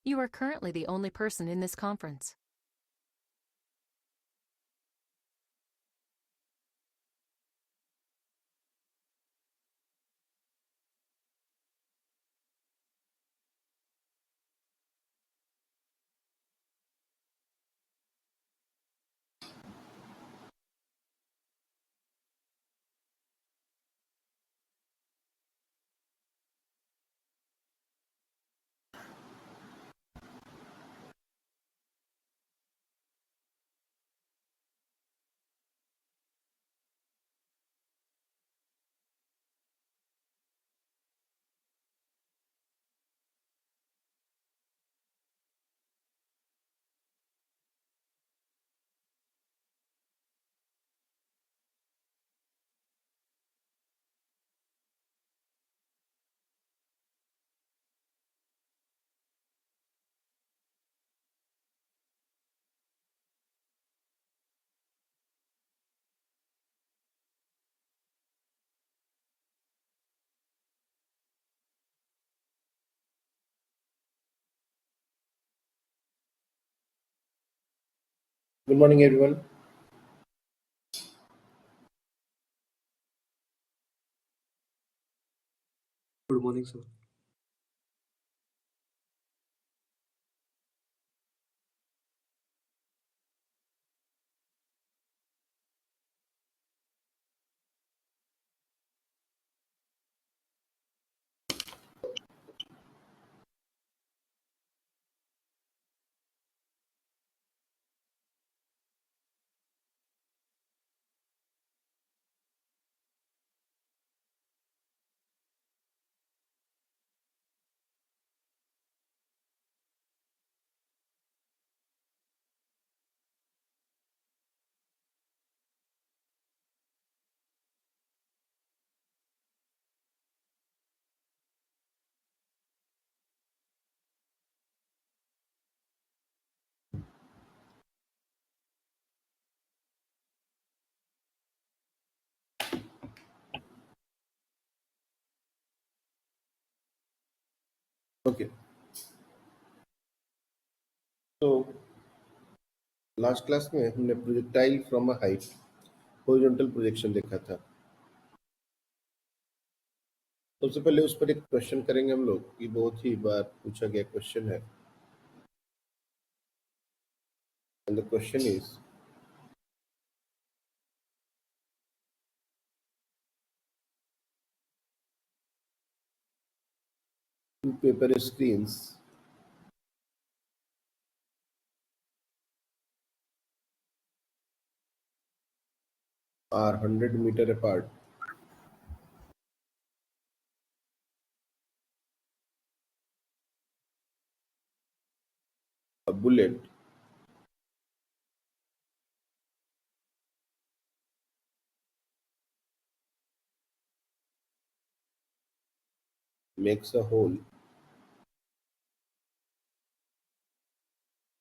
You are currently the only person in this conference. Good morning, everyone. Good morning, sir. Okay, तो last class में हमने projectile from a height horizontal projection देखा था। सबसे पहले उस पर एक क्वेश्चन करेंगे हम लोग कि बहुत ही बार पूछा गया क्वेश्चन है। And the question is two paper screens are 100 meter apart. A bullet makes a hole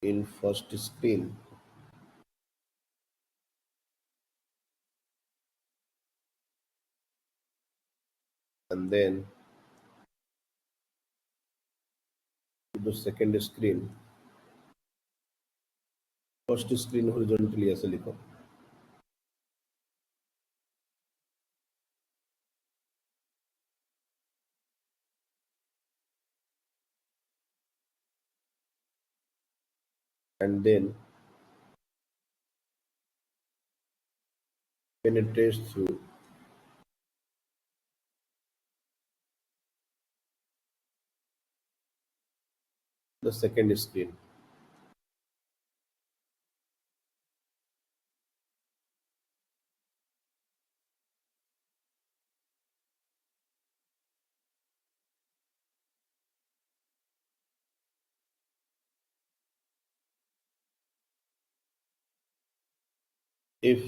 in first screen and then to the second screen. First screen horizontally ऐसे लिखो and then penetrates through the second screen. If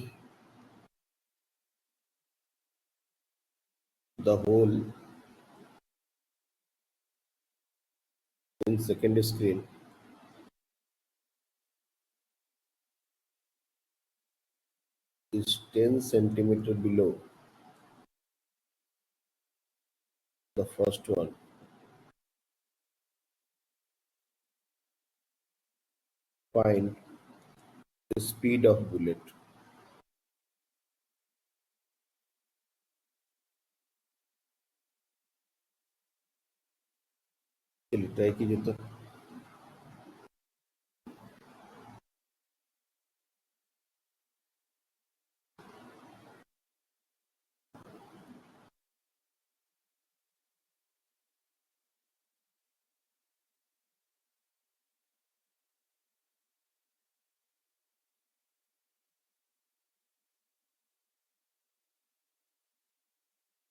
the hole in second screen is 10 centimeter below the first one, Find the speed of bullet. चलिए try कीजिए तो।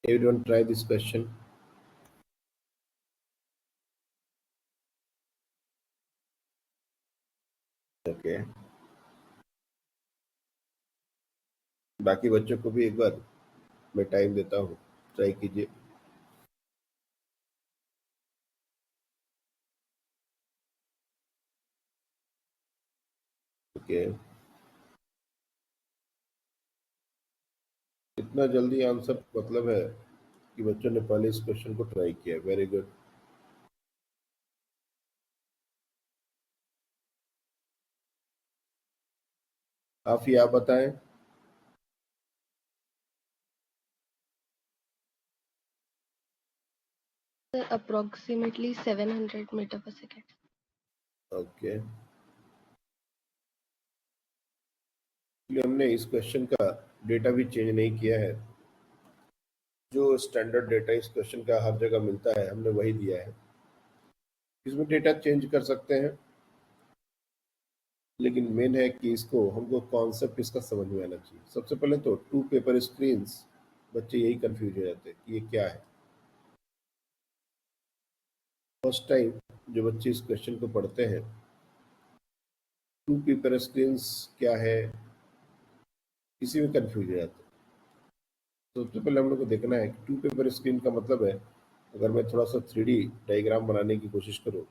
Everyone try this question. Okay, बाकी बच्चों को भी एक बार मैं टाइम देता हूँ, ट्राई कीजिए। ओके, इतना जल्दी आंसर मतलब है कि बच्चों ने पहले इस क्वेश्चन को ट्राई किया। Very good. आप बताएं। Sir, approximately 700 meter per second. Okay, इसलिए हमने इस क्वेश्चन का डेटा भी चेंज नहीं किया है। जो स्टैंडर्ड डेटा इस क्वेश्चन का हर जगह मिलता है हमने वही दिया है। इसमें डेटा चेंज कर सकते हैं, लेकिन मेन है कि इसको हमको कॉन्सेप्ट इसका समझ में आना चाहिए। सबसे पहले तो टू पेपर स्क्रीन, बच्चे यही कंफ्यूज हो जाते हैं कि ये क्या है। फर्स्ट टाइम जो बच्चे इस क्वेश्चन को पढ़ते हैं, टू पेपर स्क्रीन क्या है, इसी में कंफ्यूज हो जाते हैं। तो सबसे पहले हम लोग को देखना है कि टू पेपर स्क्रीन का मतलब है, अगर मैं थोड़ा सा 3D डायग्राम बनाने की कोशिश करूँ,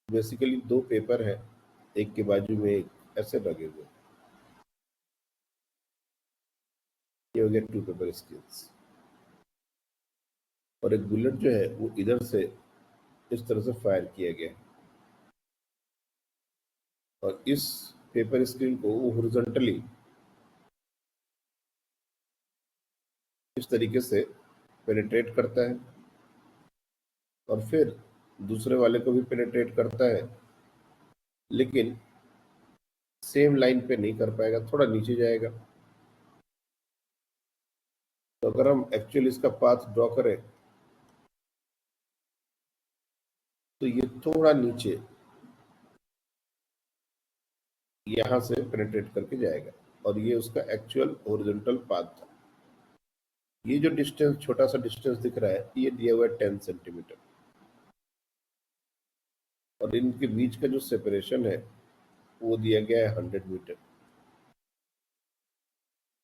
बेसिकली दो पेपर है, एक के बाजू में एक, ऐसे लगे हुए। ये हो गया टू पेपर स्क्रीन। और एक बुलेट जो है वो इधर से इस तरह से फायर किया गया है, और इस पेपर स्क्रीन को वो हॉरिजॉन्टली इस तरीके से पेनिट्रेट करता है, और फिर दूसरे वाले को भी पेनिट्रेट करता है, लेकिन सेम लाइन पे नहीं कर पाएगा, थोड़ा नीचे जाएगा। तो अगर हम एक्चुअली इसका पाथ ड्रॉ करें तो ये थोड़ा नीचे यहां से पेनिट्रेट करके जाएगा, और ये उसका एक्चुअल हॉरिजॉन्टल पाथ था। ये जो डिस्टेंस, छोटा सा डिस्टेंस दिख रहा है, ये दिया हुआ है 10 सेंटीमीटर, और इनके बीच का जो सेपरेशन है वो दिया गया है 100 मीटर।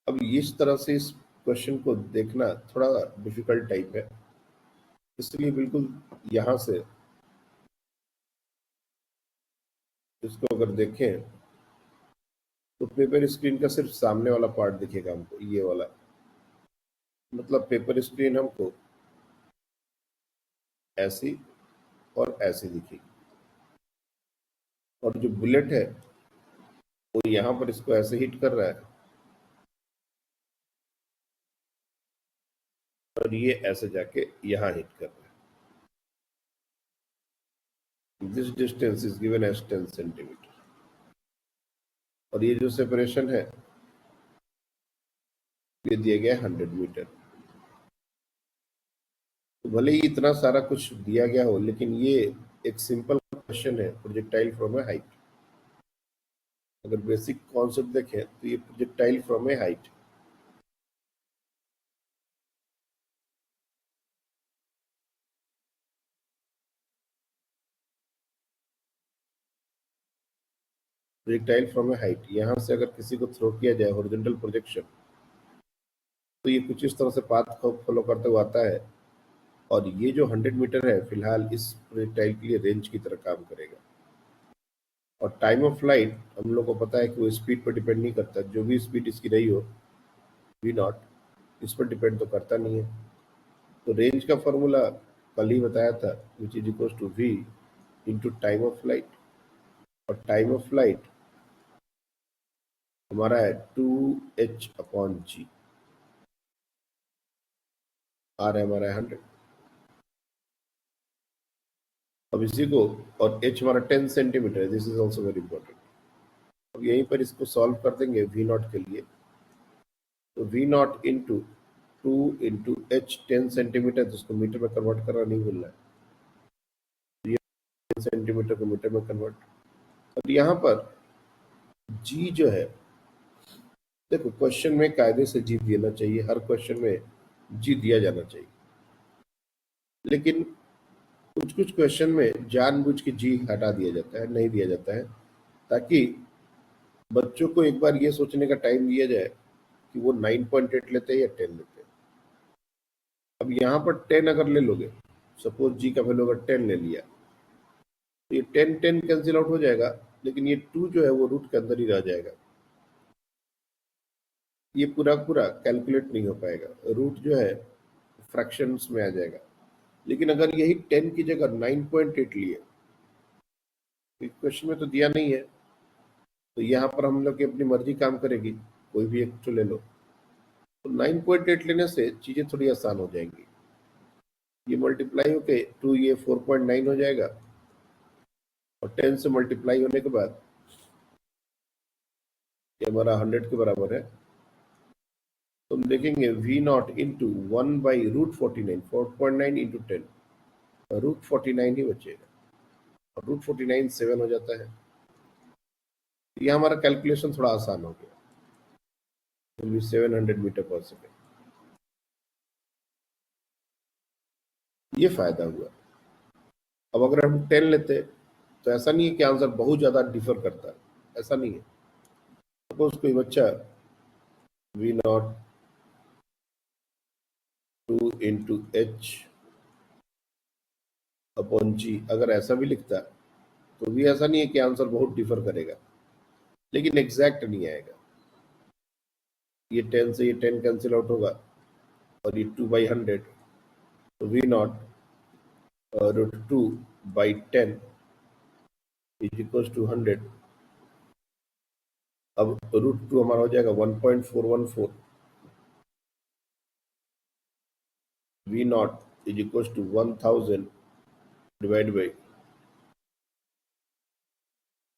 अब इस तरह से इस क्वेश्चन को देखना थोड़ा डिफिकल्ट टाइप है, इसलिए बिल्कुल यहां से इसको अगर देखें तो पेपर स्क्रीन का सिर्फ सामने वाला पार्ट दिखेगा हमको, ये वाला। मतलब पेपर स्क्रीन हमको ऐसी और ऐसी दिखेगी, और जो बुलेट है वो यहाँ पर इसको ऐसे हिट कर रहा है, और ये ऐसे जाके यहाँ हिट कर रहा है। This distance is given as 10 centimetre, और ये जो सेपरेशन है ये दिया गया 100 मीटर। तो भले ही इतना सारा कुछ दिया गया हो, लेकिन ये एक सिंपल क्वेश्चन है, प्रोजेक्टाइल फ्रॉम ए हाइट। अगर बेसिक कॉन्सेप्ट देखें तो ये projectile from A height. Projectile from A height, यहाँ से अगर किसी को थ्रो किया जाए हॉरिजॉन्टल प्रोजेक्शन, तो ये कुछ इस तरह से पाथ को फॉलो करते हुए आता है, और ये जो 100 मीटर है फिलहाल इस प्रोजेक्टाइल के लिए रेंज की तरह काम करेगा। और टाइम ऑफ फ्लाइट हम लोग को पता है कि वो स्पीड पर डिपेंड नहीं करता, जो भी स्पीड इसकी रही हो वी नॉट, इस पर डिपेंड तो करता नहीं है। तो रेंज का फॉर्मूला कल ही बताया था, which is equal to v into time of flight, और टाइम ऑफ फ्लाइट हमारा है 2h/g, r है हमारा 100। अब इसी को, और h हमारा 10 सेंटीमीटर है, this is also very important. अब यहीं पर इसको सॉल्व कर देंगे v0 के लिए, तो v0 into 2 into h 10 centimetre, तो उसको मीटर में कन्वर्ट करना नहीं भूलना है, 10 सेंटीमीटर को मीटर में कन्वर्ट। अब यहाँ पर g जो है, देखो क्वेश्चन में कायदे से जी देना चाहिए, हर क्वेश्चन में जी दिया जाना चाहिए, लेकिन कुछ कुछ क्वेश्चन में जानबूझ के जी हटा दिया जाता है, नहीं दिया जाता है, ताकि बच्चों को एक बार ये सोचने का टाइम दिया जाए कि वो 9.8 लेते हैं या 10 लेते हैं। अब यहाँ पर 10 अगर ले लोगे, सपोज जी का वैल्यू अगर 10 ले लिया, तो ये 10 कैंसिल आउट हो जाएगा, लेकिन ये 2 जो है वो रूट के अंदर ही रह जाएगा, ये पूरा पूरा कैलकुलेट नहीं हो पाएगा, रूट जो है फ्रैक्शंस में आ जाएगा। लेकिन अगर यही 10 की जगह 9.8 लिए, क्वेश्चन में तो दिया नहीं है, तो यहाँ पर हम लोग की अपनी मर्जी काम करेगी, कोई भी एक तो ले लो। तो 9.8 लेने से चीजें थोड़ी आसान हो जाएंगी। ये मल्टीप्लाई होके 2 ये 4.9 हो जाएगा, और 10 से मल्टीप्लाई होने के बाद ये हमारा 100 के बराबर है। तो हम देखेंगे v0 इंटू 1/√49, 4.9 इंटू 10, √49 ही बचेगा, और √49 7 हो जाता है। ये हमारा कैलकुलेशन थोड़ा आसान हो गया, 700 मीटर पर सेकेंड, ये फायदा हुआ। अब अगर हम 10 लेते तो ऐसा नहीं है कि आंसर बहुत ज्यादा डिफर करता है, ऐसा नहीं है। सपोज कोई बच्चा v0 2 into h upon g अगर ऐसा भी लिखता तो भी ऐसा नहीं है कि आंसर बहुत डिफर करेगा, लेकिन एग्जैक्ट नहीं आएगा। ये 10 से ये 10 कैंसिल आउट होगा, और ये 2/100, तो v0 √2/10 इज इक्वल टू 100। अब √2 हमारा हो जाएगा 1.414, v0 is equal to 1000 divide by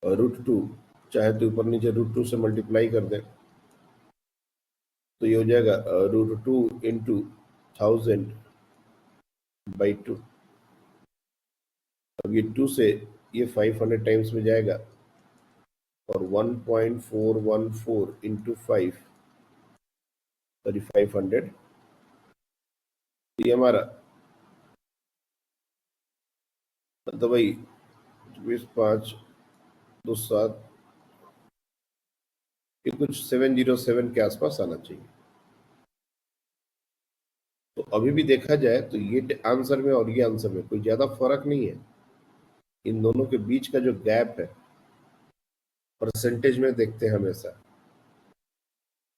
√2, चाहे तो ऊपर नीचे √2 से मल्टीप्लाई कर दें, तो ये हो जाएगा √2 इंटू 1000/2। अब ये 2 से ये 500 टाइम्स में जाएगा, और 1.414 इंटू 5 सॉरी 500, ये हमारा तो भाई 25 5 2 7, ये कुछ 707 के आसपास आना चाहिए। तो अभी भी देखा जाए तो ये आंसर में और ये आंसर में कोई ज्यादा फर्क नहीं है, इन दोनों के बीच का जो गैप है परसेंटेज में देखते हैं हमेशा।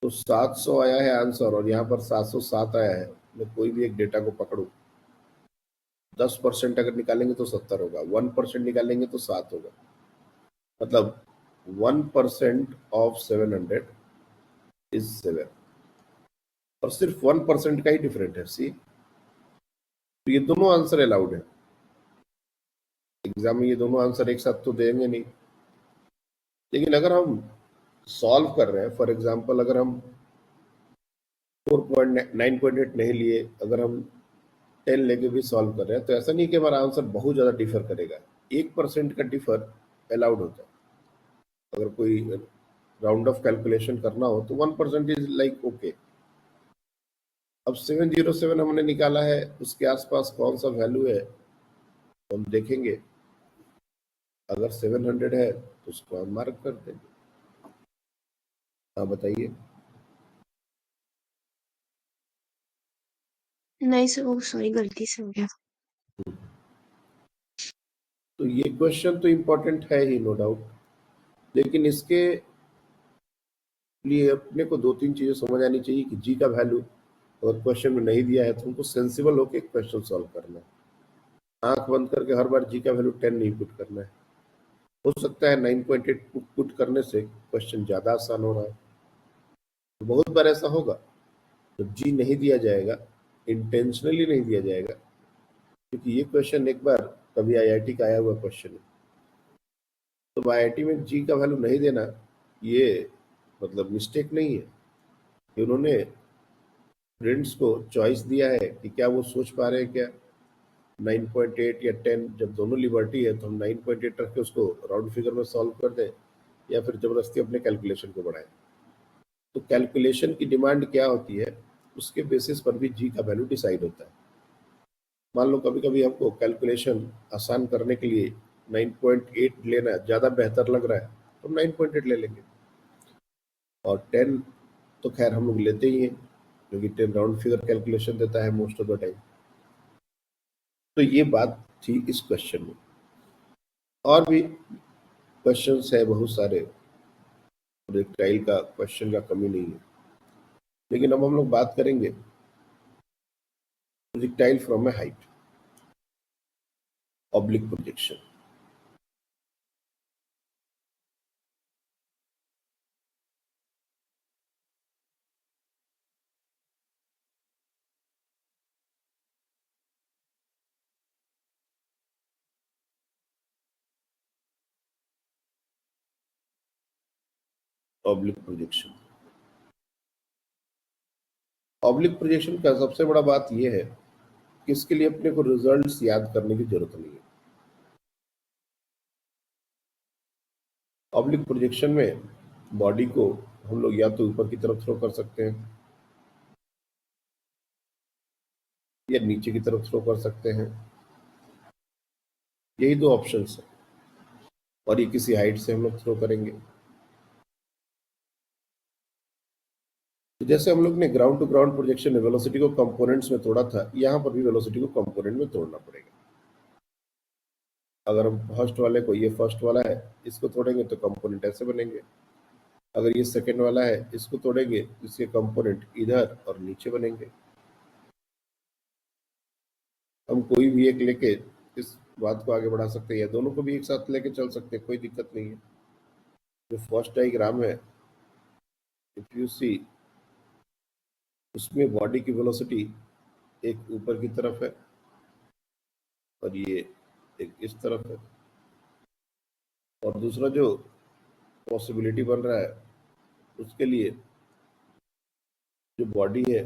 तो 700 आया है आंसर, और यहाँ पर 707 आया है, मैं कोई भी एक डेटा को पकड़ू, 10% अगर निकालेंगे तो 70 होगा, 1% निकालेंगे तो 7 होगा, मतलब 1% ऑफ 700 इज 7, और सिर्फ 1% का ही डिफरेंट है। सी, तो ये दोनों आंसर अलाउड है एग्जाम में, ये दोनों आंसर एक साथ तो देंगे नहीं। लेकिन अगर हम सॉल्व कर रहे हैं, फॉर एग्जांपल अगर हम 9.8 नहीं लिए, अगर हम 10 लेके भी सॉल्व कर रहे हैं, तो ऐसा नहीं कि हमारा आंसर बहुत ज्यादा डिफर करेगा, 1% का डिफर अलाउड होता है। अगर कोई राउंड ऑफ कैलकुलेशन करना हो तो 1% इज लाइक ओके। अब 707 हमने निकाला है, उसके आसपास कौन सा वैल्यू है तो हम देखेंगे। अगर 700 है तो उसको हम मार्क कर देंगे। हाँ बताइए। नहीं सर, वो सॉरी गलती से हो गया। तो ये क्वेश्चन तो इम्पोर्टेंट है ही, नो डाउट, लेकिन इसके लिए अपने को 2-3 चीजें समझ आनी चाहिए कि जी का वैल्यू अगर क्वेश्चन में नहीं दिया है तो हमको सेंसिबल होकर क्वेश्चन सॉल्व करना है। आंख बंद करके हर बार जी का वैल्यू 10 नहीं पुट करना है। हो सकता है 9.8 पुट करने से क्वेश्चन ज्यादा आसान हो रहा है। तो बहुत बार ऐसा होगा तो जी नहीं दिया जाएगा, इंटेंशनली नहीं दिया जाएगा, क्योंकि ये क्वेश्चन एक बार कभी आईआईटी का आया हुआ क्वेश्चन है। तो आईआईटी में जी का वैल्यू नहीं देना ये मतलब मिस्टेक नहीं है, कि उन्होंने स्टूडेंट्स को चॉइस दिया है कि क्या वो सोच पा रहे हैं क्या 9.8 या 10, जब दोनों लिबर्टी है तो हम 9.8 रख के उसको राउंड फिगर में सॉल्व कर दें या फिर जबरदस्ती अपने कैलकुलेशन को बढ़ाएं। तो कैलकुलेशन की डिमांड क्या होती है, उसके बेसिस पर भी जी का वैल्यू डिसाइड होता है। मान लो कभी कभी हमको कैलकुलेशन आसान करने के लिए 9.8 लेना ज़्यादा बेहतर लग रहा है तो हम 9.8 ले लेंगे, और 10 तो खैर हम लोग लेते ही हैं क्योंकि 10 राउंड फिगर कैलकुलेशन देता है मोस्ट ऑफ द टाइम। तो ये बात थी इस क्वेश्चन में। और भी क्वेश्चंस है बहुत सारे, प्रोजेक्टाइल का क्वेश्चन का कमी नहीं है, लेकिन अब हम लोग बात करेंगे projectile from A height, oblique projection. Oblique projection, oblique projection का सबसे बड़ा बात यह है कि इसके लिए अपने को रिजल्ट्स याद करने की जरूरत नहीं है। ऑब्लिक प्रोजेक्शन में बॉडी को हम लोग या तो ऊपर की तरफ थ्रो कर सकते हैं या नीचे की तरफ थ्रो कर सकते हैं, यही दो ऑप्शंस है, और ये किसी हाइट से हम लोग थ्रो करेंगे। तो जैसे हम लोग ने ग्राउंड टू ग्राउंड प्रोजेक्शन में वेलोसिटी को कंपोनेंट्स में तोड़ा था, यहां पर भी वेलोसिटी को कंपोनेंट में तोड़ना पड़ेगा। अगर हम फर्स्ट वाले को, ये फर्स्ट वाला है, इसको तोड़ेंगे तो कंपोनेंट ऐसे बनेंगे। अगर ये सेकंड वाला है, इसको तोड़ेंगे, इसके कंपोनेंट इधर और नीचे बनेंगे। हम कोई भी एक लेके इस बात को आगे बढ़ा सकते हैं या दोनों को भी एक साथ लेके चल सकते हैं, कोई दिक्कत नहीं है। जो फर्स्ट डायग्राम है, इफ यू सी, उसमें बॉडी की वेलोसिटी एक ऊपर की तरफ है और ये एक इस तरफ है, और दूसरा जो पॉसिबिलिटी बन रहा है उसके लिए जो बॉडी है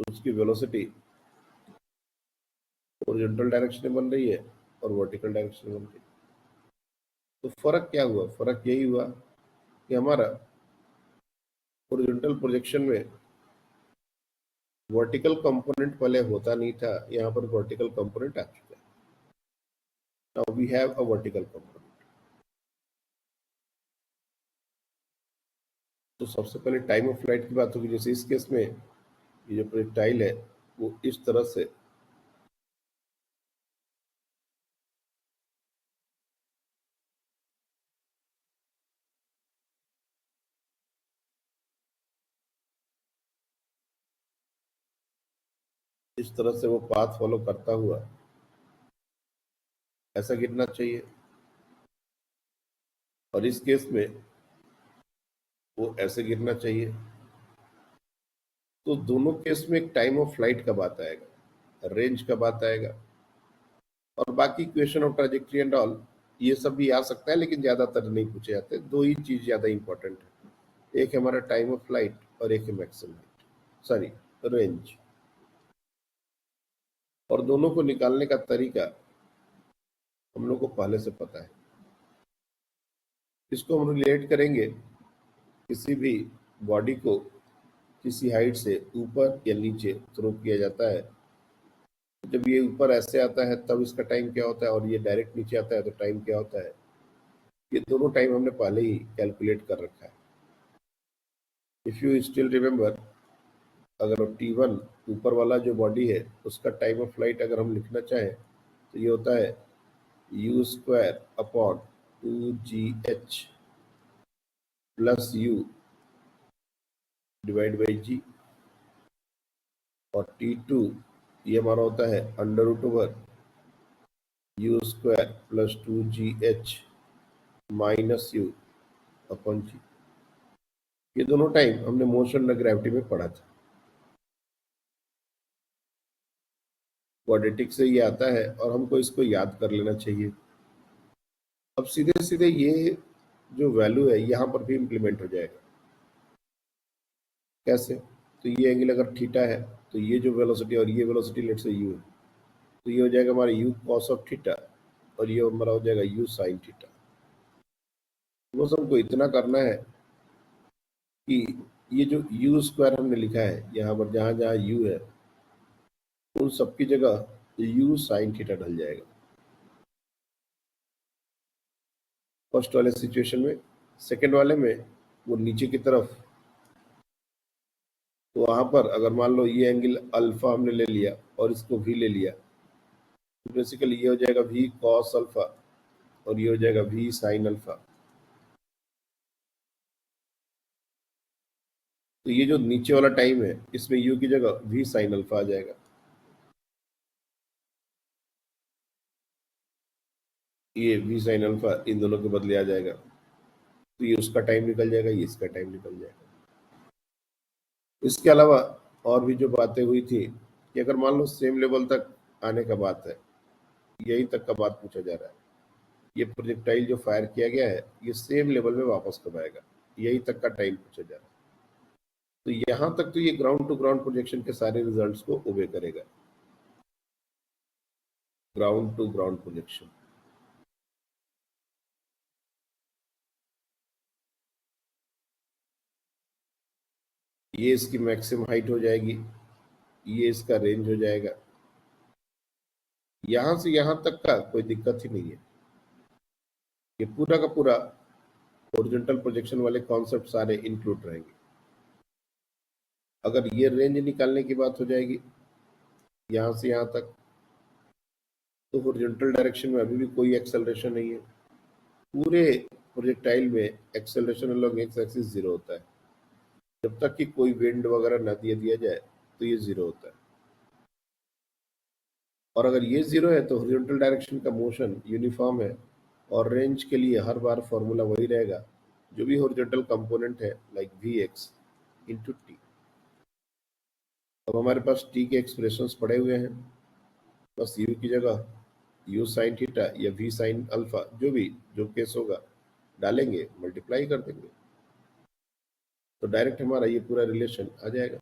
उसकी वेलोसिटी हॉरिजॉन्टल डायरेक्शन में बन रही है और वर्टिकल डायरेक्शन में बन रही है। तो फर्क क्या हुआ? फर्क यही हुआ कि हमारा हॉरिजॉन्टल प्रोजेक्शन में वर्टिकल कंपोनेंट पहले होता नहीं था, यहाँ पर वर्टिकल कंपोनेंट आ चुका है। Now we have a vertical component. तो सबसे पहले टाइम ऑफ फ्लाइट की बात होगी। जैसे इस केस में ये जो प्रोजेक्टाइल है वो इस तरह से वो पाथ फॉलो करता हुआ ऐसा गिरना चाहिए, और इस केस में वो ऐसे गिरना चाहिए। तो दोनों केस में एक टाइम ऑफ फ्लाइट का बात आएगा, रेंज का बात आएगा, और बाकी equation of trajectory and all ये सब भी आ सकता है, लेकिन ज्यादातर नहीं पूछे जाते। दो ही चीज ज्यादा इंपॉर्टेंट है, एक है हमारा टाइम ऑफ फ्लाइट और एक है मैक्सिमम सॉरी रेंज। और दोनों को निकालने का तरीका हम लोग को पहले से पता है। इसको हम रिलेट करेंगे, किसी भी बॉडी को किसी हाइट से ऊपर या नीचे थ्रो किया जाता है, जब ये ऊपर ऐसे आता है तब इसका टाइम क्या होता है, और ये डायरेक्ट नीचे आता है तो टाइम क्या होता है, ये दोनों टाइम हमने पहले ही कैलकुलेट कर रखा है। इफ यू स्टिल रिमेम्बर, अगर T1 ऊपर वाला जो बॉडी है उसका टाइम ऑफ फ्लाइट अगर हम लिखना चाहें तो ये होता है u² upon 2gh plus u divide by g, और T2 ये हमारा होता है under root over U square plus 2GH minus U upon G. ये दोनों टाइम हमने मोशन और ग्रेविटी में पढ़ा था। क्वाड्रेटिक से ये आता है और हमको इसको याद कर लेना चाहिए। अब सीधे सीधे ये जो वैल्यू है यहाँ पर भी इंप्लीमेंट हो जाएगा। कैसे? तो ये एंगल अगर थीटा है तो ये जो वेलोसिटी और ये वेलोसिटी लेट से यू है, तो ये हो जाएगा हमारा यू कॉस ऑफ थीटा और ये हमारा हो जाएगा यू साइन थीटा। बस हमको इतना करना है कि ये जो यू स्क्वायर हमने लिखा है यहाँ पर, जहाँ जहाँ यू है उन सबकी जगह यू साइन थीटा ढल जाएगा फर्स्ट वाले सिचुएशन में। सेकेंड वाले में वो नीचे की तरफ, तो वहां पर अगर मान लो ये एंगल अल्फा हमने ले लिया और इसको भी ले लिया, तो बेसिकली ये हो जाएगा वी कॉस अल्फा और ये हो जाएगा वी साइन अल्फा। तो ये जो नीचे वाला टाइम है इसमें यू की जगह वी साइन अल्फा आ जाएगा। ये वी साइन अल्फा इन दोनों के बदले आ जाएगा, तो ये उसका टाइम निकल जाएगा, ये इसका टाइम निकल जाएगा। इसके अलावा और भी जो बातें हुई थी कि अगर मान लो सेम लेवल तक आने का बात है, यही तक का बात पूछा जा रहा है, ये प्रोजेक्टाइल जो फायर किया गया है ये सेम लेवल में वापस कब आएगा, यही तक का टाइम पूछा जा रहा है। तो यहां तक तो ये ग्राउंड टू ग्राउंड प्रोजेक्शन के सारे रिजल्ट्स को ओबे करेगा। ग्राउंड टू ग्राउंड प्रोजेक्शन, ये इसकी मैक्सिमम हाइट हो जाएगी, ये इसका रेंज हो जाएगा। यहां से यहां तक का कोई दिक्कत ही नहीं है। ये पूरा का पूरा हॉरिजॉन्टल प्रोजेक्शन वाले कॉन्सेप्ट सारे इंक्लूड रहेंगे। अगर ये रेंज निकालने की बात हो जाएगी यहां से यहां तक, तो हॉरिजॉन्टल डायरेक्शन में अभी भी कोई एक्सेलरेशन नहीं है। पूरे प्रोजेक्टाइल में एक्सेलरेशन अलोंग एक्स एक्सिस 0 होता है। जब तक कि कोई विंड वगैरह न दिया जाए तो ये 0 होता है। और अगर ये 0 है तो हॉरिजॉन्टल डायरेक्शन का मोशन यूनिफॉर्म है और रेंज के लिए हर बार फॉर्मूला वही रहेगा, जो भी हॉरिजॉन्टल कंपोनेंट है like v x into t. अब हमारे पास टी के एक्सप्रेशंस पड़े हुए हैं, बस यू की जगह यू साइन थीटा या वी साइन अल्फा जो केस होगा डालेंगे, मल्टीप्लाई कर देंगे, तो डायरेक्ट हमारा ये पूरा रिलेशन आ जाएगा।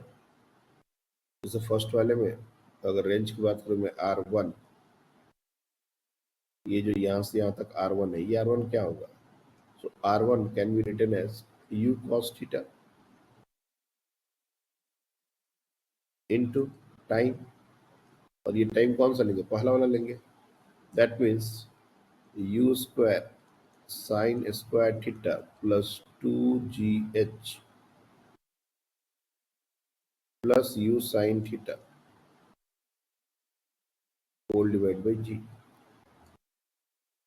जैसे फर्स्ट वाले में अगर रेंज की बात करूं मैं R1, ये जो यहाँ से यहाँ तक R1 है, ये R1 क्या होगा? So R1 can be written as u cos theta into time, और ये टाइम कौन सा लेंगे? पहला वाला लेंगे। That means u square sine square theta plus 2GH plus u sine theta whole divide by G.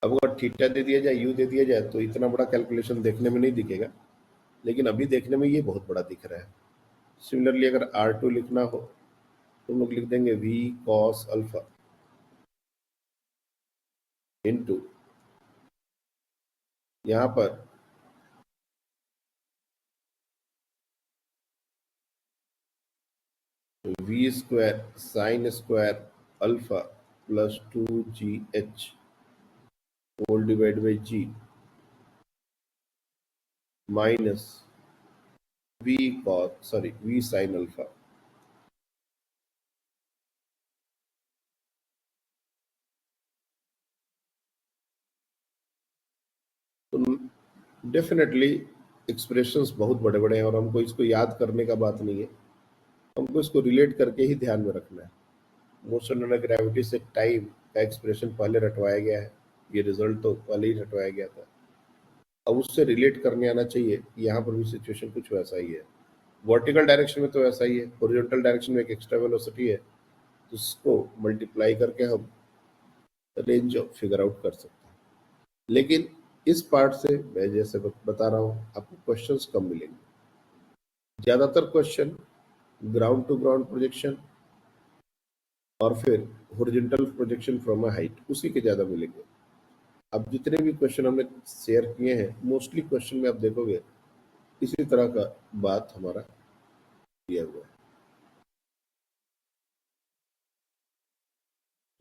अब अगर थीटा दे दिया जाए, यू दे दिया जाए, तो इतना बड़ा कैलकुलेशन देखने में नहीं दिखेगा, लेकिन अभी देखने में ये बहुत बड़ा दिख रहा है। सिमिलरली अगर R2 लिखना हो तो हम लोग लिख देंगे v cos अल्फा इंटू यहाँ पर v square sine square alpha plus 2GH whole divide by g minus v sine alpha. तो डेफिनेटली एक्सप्रेशंस बहुत बड़े बड़े हैं और हमको इसको याद करने का बात नहीं है, हमको इसको रिलेट करके ही ध्यान में रखना है। मोशन और ग्रेविटी से टाइम का एक्सप्रेशन पहले रटवाया गया है, ये रिजल्ट तो पहले ही रटवाया गया था। अब उससे रिलेट करने आना चाहिए। यहाँ पर भी सिचुएशन कुछ वैसा ही है। वर्टिकल डायरेक्शन में तो ऐसा ही है, हॉरिजॉन्टल डायरेक्शन में एक एक्स्ट्रा वेलोसिटी है, तो उसको मल्टीप्लाई करके हम रेंज फिगर आउट कर सकते हैं। लेकिन इस पार्ट से मैं जैसे बता रहा हूँ आपको क्वेश्चंस कम मिलेंगे। ज्यादातर question ground to ground projection और फिर horizontal projection from a height, उसी के ज़्यादा मिलेंगे। अब जितने भी क्वेश्चन हमने शेयर किए हैं, मोस्टली क्वेश्चन में आप देखोगे इसी तरह का बात हमारा किया हुआ है।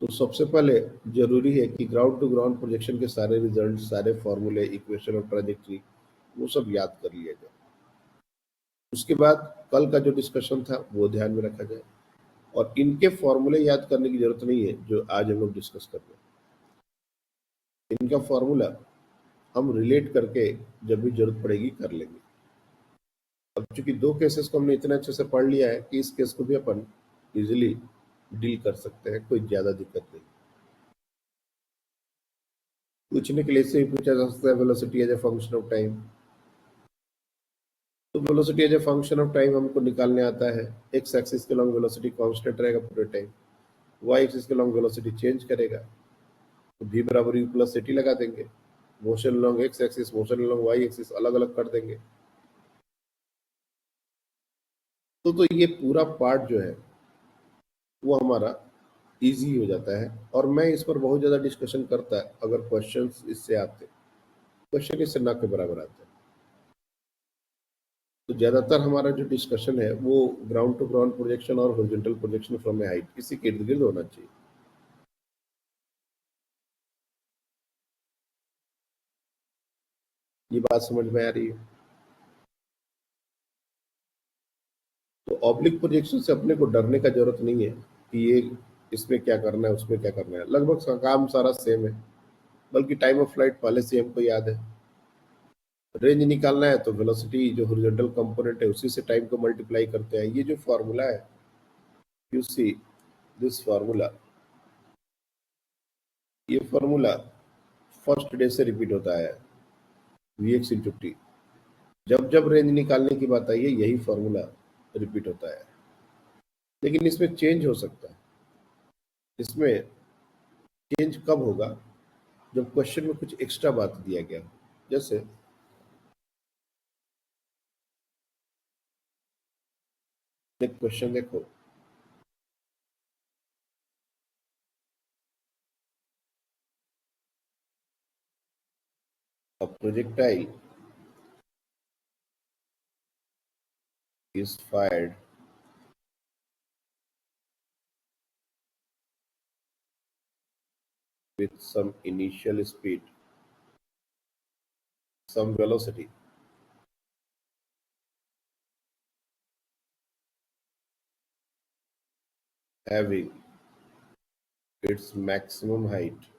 तो सबसे पहले जरूरी है कि ग्राउंड टू ग्राउंड प्रोजेक्शन के सारे रिजल्ट, सारे फॉर्मूले, इक्वेशन और ट्राजेक्टरी वो सब याद कर लिया जाए। उसके बाद कल का जो डिस्कशन था वो ध्यान में रखा जाए, और इनके फॉर्मूले याद करने की जरूरत नहीं है जो आज हम लोग डिस्कस कर रहे हैं। इनका फॉर्मूला हम रिलेट करके जब भी जरूरत पड़ेगी कर लेंगे। अब चूंकि दो केसेस को हमने इतने अच्छे से पढ़ लिया है कि इस केस को भी अपन इजिली डील कर सकते हैं, कोई ज्यादा दिक्कत नहीं। पूछने के लिए इससे भी पूछा जा सकता है velocity as a function of time. तो velocity as a function of time हमको निकालने आता है। एक्स एक्सिस के लॉन्ग वेलोसिटी कांस्टेंट रहेगा पूरे टाइम, वाई एक्सिस के लॉन्ग वेलोसिटी चेंज करेगा, तो v बराबर u प्लस ct लगा देंगे। Motion along X axis, motion along Y axis अलग अलग कर देंगे। तो ये पूरा पार्ट जो है वो हमारा इजी हो जाता है, और मैं इस पर बहुत ज्यादा डिस्कशन करता है अगर क्वेश्चंस इससे आते, क्वेश्चन इससे ना के बराबर आते हैं। तो ज्यादातर हमारा जो डिस्कशन है वो ग्राउंड टू ग्राउंड प्रोजेक्शन और horizontal projection from A height, इसी के इर्द गिर्द होना चाहिए। ये बात समझ में आ रही है? तो ऑब्लिक प्रोजेक्शन से अपने को डरने का जरूरत नहीं है कि ये इसमें क्या करना है, उसमें क्या करना है, लगभग काम सारा सेम है, बल्कि टाइम ऑफ फ्लाइट पहले से हमको याद है। रेंज निकालना है तो वेलोसिटी जो हॉरिजॉन्टल कंपोनेंट है उसी से टाइम को मल्टीप्लाई करते हैं। ये जो फॉर्मूला है, यू सी दिस फॉर्मूला, ये फॉर्मूला फर्स्ट डे से रिपीट होता है, Vx इंटू टी। जब जब रेंज निकालने की बात आई है यही फॉर्मूला रिपीट होता है, लेकिन इसमें चेंज हो सकता है। इसमें चेंज कब होगा? जब क्वेश्चन में कुछ एक्स्ट्रा बात दिया गया, जैसे क्वेश्चन देखो, a projectile is fired with some initial speed, some velocity, having its maximum height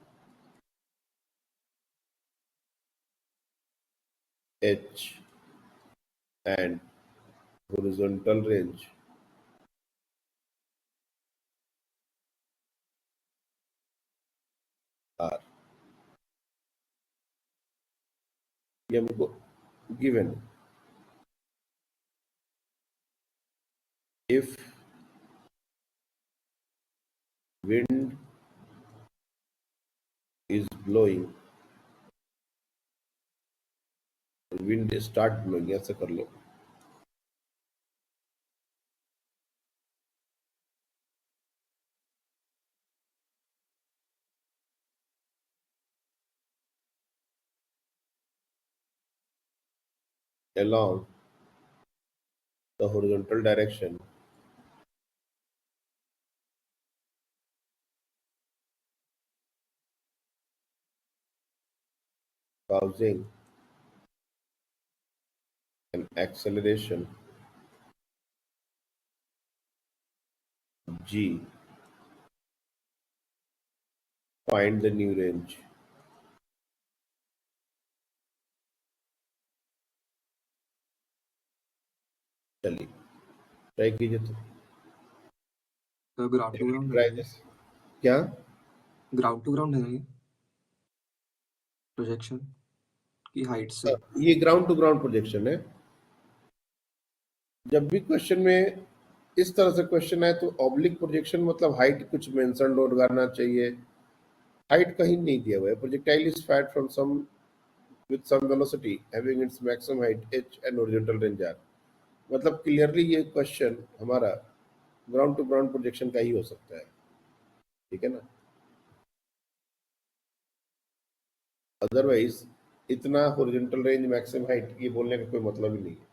h and horizontal range r, ये हमको given. if wind is blowing, wind start blowing, ऐसे कर लो, along the horizontal direction causing an acceleration g, find the new range। चलिए try कीजिए। तो ground to ground try है, क्या? Ground to ground है ये प्रोजेक्शन की हाइट से। ये ग्राउंड टू ग्राउंड प्रोजेक्शन है। जब भी क्वेश्चन में इस तरह से क्वेश्चन आए तो ऑब्लिक प्रोजेक्शन मतलब हाइट कुछ मेंशन और करना चाहिए। हाइट कहीं नहीं दिया हुआ है। Projectile is fired from some with some velocity having its maximum height h and horizontal range r। मतलब क्लियरली ये क्वेश्चन हमारा ग्राउंड टू ग्राउंड प्रोजेक्शन का ही हो सकता है। ठीक है ना। अदरवाइज इतना हॉरिजॉन्टल रेंज मैक्सिमम हाइट ये बोलने का कोई मतलब ही नहीं है।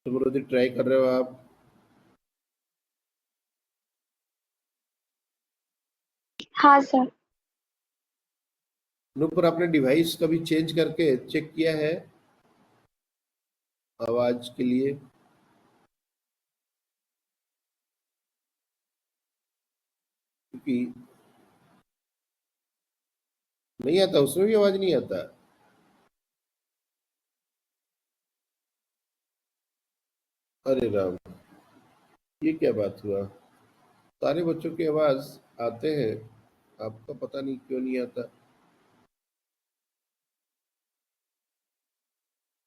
सुमरुदि ट्राई कर रहे हो आप? हाँ सर। नूपुर आपने डिवाइस कभी चेंज करके चेक किया है आवाज के लिए? क्योंकि नहीं आता, उसमें भी आवाज नहीं आता। अरे राम, ये क्या बात हुआ? सारे बच्चों की आवाज आते हैं, आपका पता नहीं क्यों नहीं आता।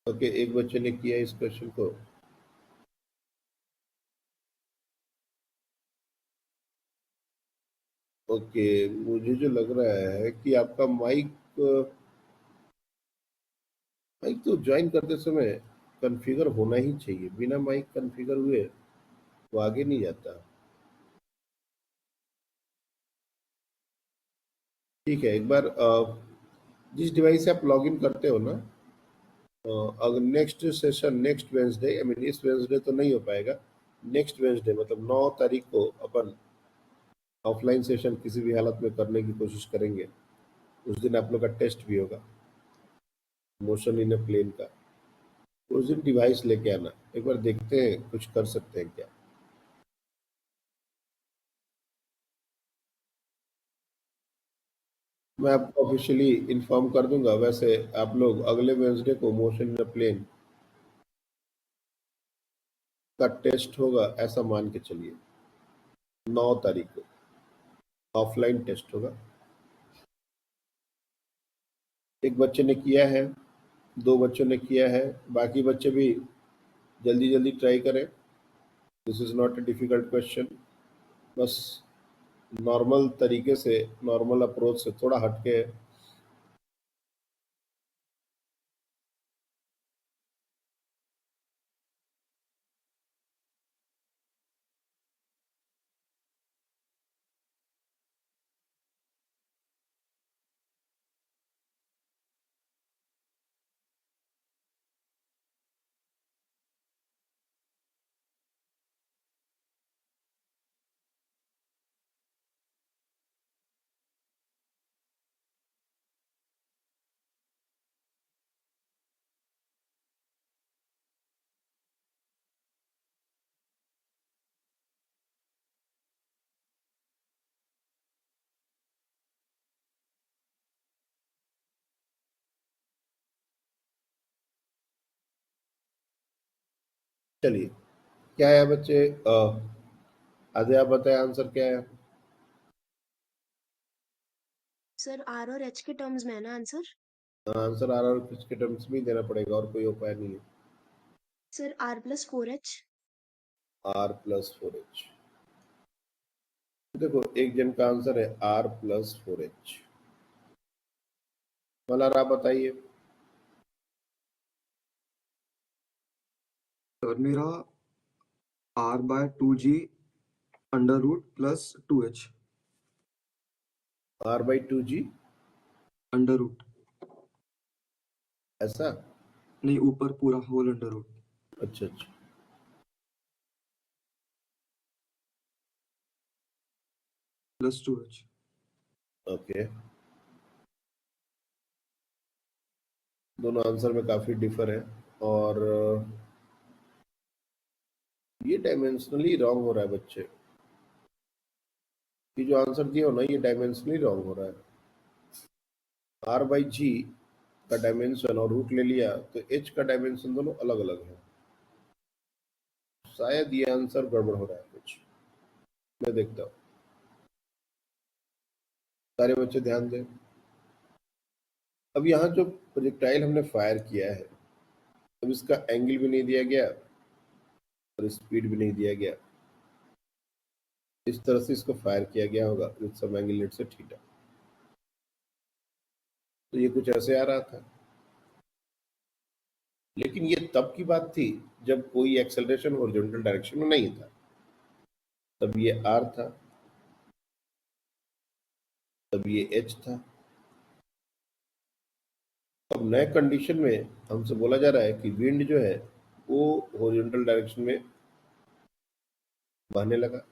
ओके, एक बच्चे ने किया इस क्वेश्चन को। ओके, मुझे जो लग रहा है कि आपका माइक माइक तो ज्वाइन करते समय कॉन्फ़िगर होना ही चाहिए। बिना माइक कॉन्फ़िगर हुए वो आगे नहीं जाता। ठीक है, एक बार जिस डिवाइस से आप लॉग इन करते हो ना, अगर next session next Wednesday, I mean इस वेंसडे तो नहीं हो पाएगा, नेक्स्ट वेंसडे मतलब 9 तारीख को अपन ऑफलाइन सेशन किसी भी हालत में करने की कोशिश करेंगे। उस दिन आप लोग का टेस्ट भी होगा मोशन इन ए प्लेन का। उस दिन डिवाइस लेके आना, एक बार देखते हैं कुछ कर सकते हैं क्या। मैं आपको ऑफिशियली इन्फॉर्म कर दूंगा। वैसे आप लोग अगले वेंसडे को मोशन इन ए प्लेन का टेस्ट होगा ऐसा मान के चलिए। 9 तारीख को ऑफलाइन टेस्ट होगा। एक बच्चे ने किया है, 2 बच्चों ने किया है, बाकी बच्चे भी जल्दी जल्दी ट्राई करें। This is not a difficult question. बस नॉर्मल तरीके से, नॉर्मल अप्रोच से थोड़ा हटके है। चलिए, क्या है बच्चे? आधे आप बताए आंसर क्या है? सर आर और एच के टर्म्स में है ना आंसर? आंसर आर और किसके टर्म्स में ही देना पड़ेगा, और कोई उपाय नहीं है। Sir R+4H। R+4H। देखो, एक जन का आंसर है R+4H। मलार आप बताइए। सर मेरा R/2G √+2H। R/2G under root. ऐसा? नहीं, ऊपर पूरा होल अंडर रूट अच्छा अच्छा, +2H। ओके। दोनों आंसर में काफी डिफर है, और ये डायमेंशनली रॉन्ग हो रहा है बच्चे। ये जो आंसर दिए हो ना, ये डायमेंशनली रॉन्ग हो रहा है। आर बाई जी का डायमेंशन और रूट ले लिया तो एच का डायमेंशन दोनों अलग अलग है। शायद ये आंसर गड़बड़ हो रहा है कुछ, मैं देखता हूँ। सारे बच्चे ध्यान दें। अब यहाँ जो प्रोजेक्टाइल हमने फायर किया है, अब इसका एंगल भी नहीं दिया गया और स्पीड भी नहीं दिया गया। इस तरह से इसको फायर किया गया होगा विद सम एंगल लेट से थीटा। तो ये कुछ ऐसे आ रहा था, लेकिन ये तब की बात थी जब कोई एक्सेलरेशन हॉरिजॉन्टल डायरेक्शन में नहीं था। तब ये आर था, तब ये एच था। अब नए कंडीशन में हमसे बोला जा रहा है कि विंड जो है वो हॉरिजॉन्टल डायरेक्शन में बहने लगा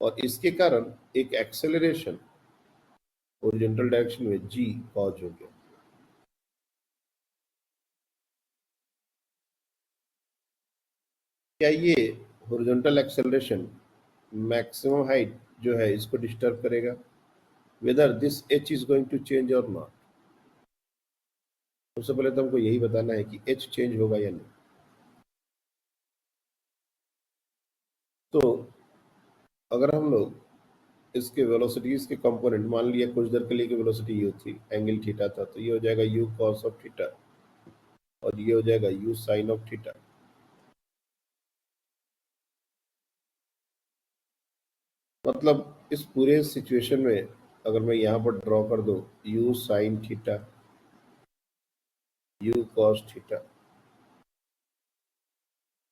और इसके कारण एक एक्सेलरेशन हॉरिजॉन्टल डायरेक्शन में जी कॉज हो गया। क्या ये हॉरिजॉन्टल एक्सेलरेशन मैक्सिमम हाइट जो है इसको डिस्टर्ब करेगा? Whether this h is going to change और नॉट। सबसे पहले तो हमको यही बताना है कि एच चेंज होगा या नहीं। तो अगर हम लोग इसके वेलोसिटीज के कंपोनेंट मान लिया कुछ देर के लिए कि वेलोसिटी यू थी, एंगल थीटा था, तो ये हो जाएगा यू कॉस ऑफ थीटा और ये हो जाएगा यू साइन ऑफ थीटा। मतलब इस पूरे सिचुएशन में अगर मैं यहाँ पर ड्रॉ कर दूं you sine theta, U cos theta,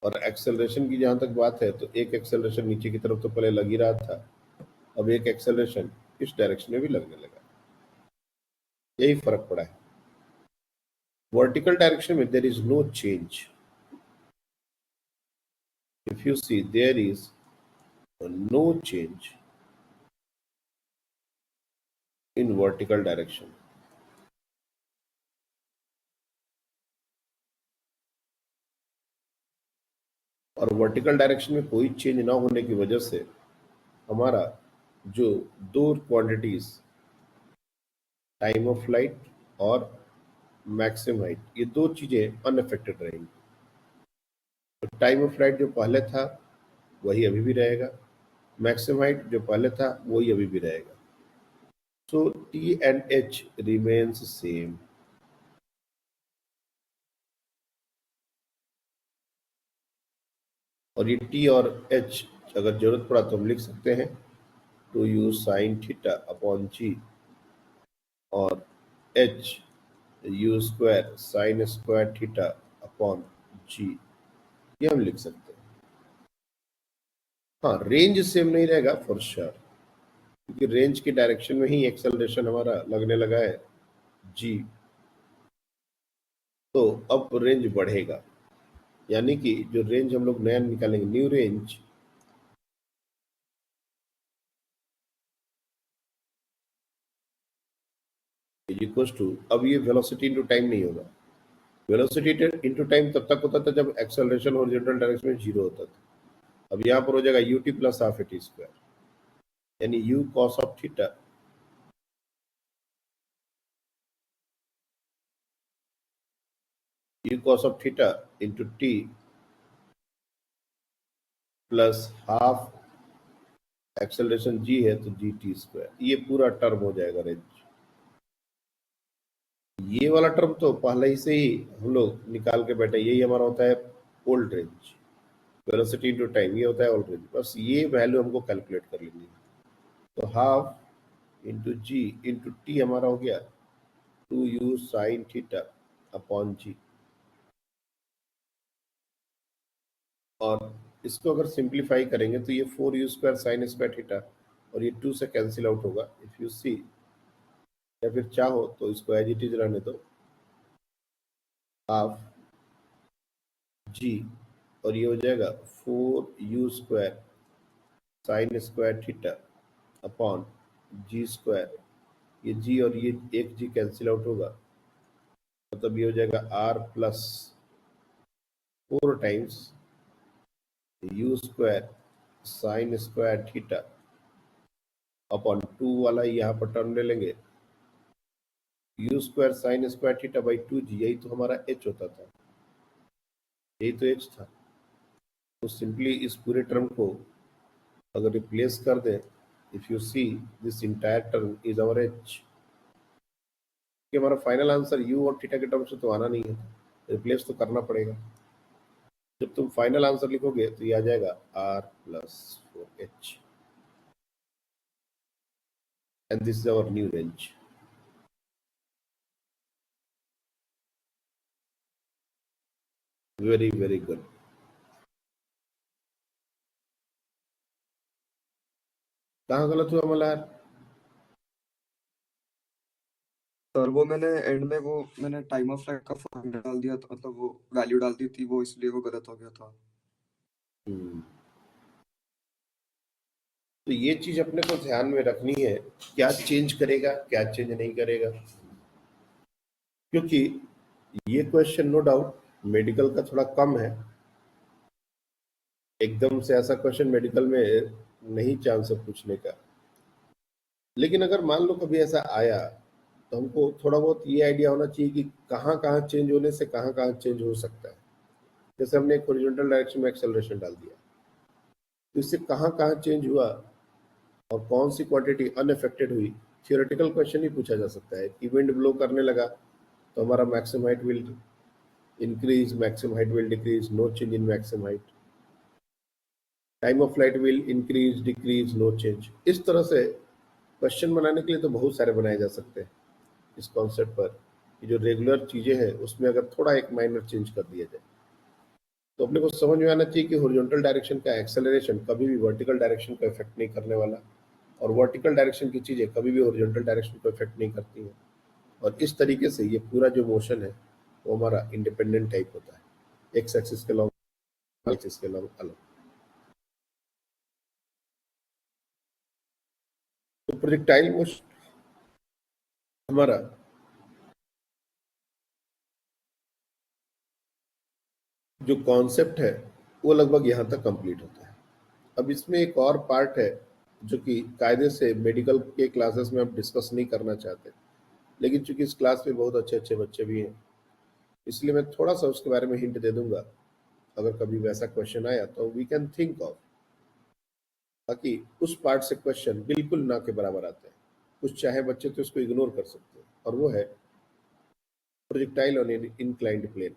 और एक्सेलरेशन की जहां तक बात है तो एक एक्सेलरेशन नीचे की तरफ तो पहले लग ही रहा था, अब एक एक्सेलरेशन इस डायरेक्शन में भी लगने लगा। यही फर्क पड़ा है। वर्टिकल डायरेक्शन में there is no change. If you see there is no change in vertical direction. और वर्टिकल डायरेक्शन में कोई चेंज ना होने की वजह से हमारा जो दो क्वांटिटीज टाइम ऑफ फ्लाइट और मैक्सिमम हाइट, ये दो चीजें अनअफेक्टेड रहेंगी। तो टाइम ऑफ फ्लाइट जो पहले था वही अभी भी रहेगा, मैक्सिमम हाइट जो पहले था वही अभी भी रहेगा। So T and H remains same. और ये टी और एच अगर जरूरत पड़ा तो हम लिख सकते हैं 2u sine theta upon G और H U square sine square theta upon G, ये हम लिख सकते हैं। हाँ, रेंज सेम नहीं रहेगा फॉर श्योर, क्योंकि रेंज की डायरेक्शन में ही एक्सेलरेशन हमारा लगने लगा है जी। तो अब रेंज बढ़ेगा, यानी कि जो रेंज हम लोग नया निकालेंगे new range, is equal to, अब ये वेलोसिटी इनटू टाइम नहीं होगा। वेलोसिटी इनटू टाइम तब तक होता था जब एक्सेलरेशन हॉरिजॉन्टल डायरेक्शन में जीरो होता था। अब यहाँ पर हो जाएगा U T plus half A T square, यानी U cos of theta U cos of theta into T plus half acceleration G है तो जी टी स्क्वायर, ये पूरा टर्म हो जाएगा रेंज। ये वाला टर्म तो पहले ही से ही हम लोग निकाल के बैठे, यही हमारा होता है old range, velocity into time, ये होता है ओल्ड रेंज। बस ये वैल्यू हमको कैलकुलेट कर लेनी है। तो हाफ इंटू जी इंटू टी हमारा हो गया 2u sine theta upon G, और इसको अगर सिंप्लीफाई करेंगे तो ये 4u square sine square theta और ये 2 से कैंसिल आउट होगा इफ यू सी, या फिर चाहो तो इसको एज इट इज रहने दो, हाफ जी और ये हो जाएगा 4u square sine square theta upon G square, ये जी और ये एक जी कैंसिल आउट होगा, मतलब ये हो जाएगा r plus 4 times you square sine square theta upon 2 वाला यहाँ पर टर्म ले लेंगे you square sine square theta by 2g, यही तो हमारा h होता था, यही तो h था। तो सिंपली इस पूरे टर्म को अगर रिप्लेस कर दें, if you see this entire term is our h, कि हमारा फाइनल आंसर u और थीटा के टर्म से तो आना नहीं है, रिप्लेस तो करना पड़ेगा। जब तुम फाइनल आंसर लिखोगे तो ये आ जाएगा r plus 4h, and this is our new range. Very very good. कहाँ गलत हुआ मल्हार? सर वो मैंने एंड में वो मैंने टाइम ऑफ फ्लाइट का फॉर्मूला डाल दिया था, मतलब वो वैल्यू डाल दी थी, वो इसलिए वो गलत हो गया था। हम्म। तो ये चीज अपने को ध्यान में रखनी है, क्या चेंज करेगा क्या चेंज नहीं करेगा, क्योंकि ये क्वेश्चन नो डाउट मेडिकल का थोड़ा कम है, एकदम से ऐसा क्वेश्चन मेडिकल में नहीं चांस है पूछने का। लेकिन अगर मान लो कभी ऐसा आया तो हमको थोड़ा बहुत ये आइडिया होना चाहिए कि कहाँ कहाँ चेंज होने से कहाँ कहाँ चेंज हो सकता है। जैसे हमने एक हॉरिजॉन्टल डायरेक्शन में एक्सेलरेशन डाल दिया, तो इससे कहाँ कहाँ चेंज हुआ और कौन सी क्वांटिटी अनअफेक्टेड हुई, थियोरेटिकल क्वेश्चन ही पूछा जा सकता है। कि विंड ब्लो करने लगा तो हमारा maximum height will increase, maximum height will decrease, no change in maximum height, time of flight will increase decrease, no change. इस तरह से क्वेश्चन बनाने के लिए तो बहुत सारे बनाए जा सकते हैं इस कॉन्सेप्ट पर, कि जो रेगुलर चीजें हैं उसमें अगर थोड़ा एक माइनर चेंज कर दिया जाए तो अपने को समझ में आना चाहिए कि हॉरिजॉन्टल डायरेक्शन का एक्सेलरेशन कभी भी वर्टिकल डायरेक्शन को इफेक्ट नहीं करने वाला, और वर्टिकल डायरेक्शन की चीजें कभी भी हॉरिजॉन्टल डायरेक्शन को इफेक्ट नहीं करती हैं। और इस तरीके से ये पूरा जो मोशन है वो हमारा इंडिपेंडेंट टाइप होता है, एक्स एक्सिस के लॉन्ग, वाई एक्सिस के लॉन्ग अलग। तो प्रोजेक्टाइल मोशन हमारा जो कॉन्सेप्ट है वो लगभग यहाँ तक कंप्लीट होता है। अब इसमें एक और पार्ट है जो कि कायदे से मेडिकल के क्लासेस में हम डिस्कस नहीं करना चाहते, लेकिन चूंकि इस क्लास में बहुत अच्छे अच्छे बच्चे भी हैं, इसलिए मैं थोड़ा सा उसके बारे में हिंट दे दूंगा। अगर कभी वैसा क्वेश्चन आया तो वी कैन थिंक ऑफ, ताकि उस पार्ट से क्वेश्चन बिल्कुल ना के बराबर आते हैं, कुछ चाहे बच्चे तो इसको इग्नोर कर सकते हैं, और वो है projectile on an inclined plane.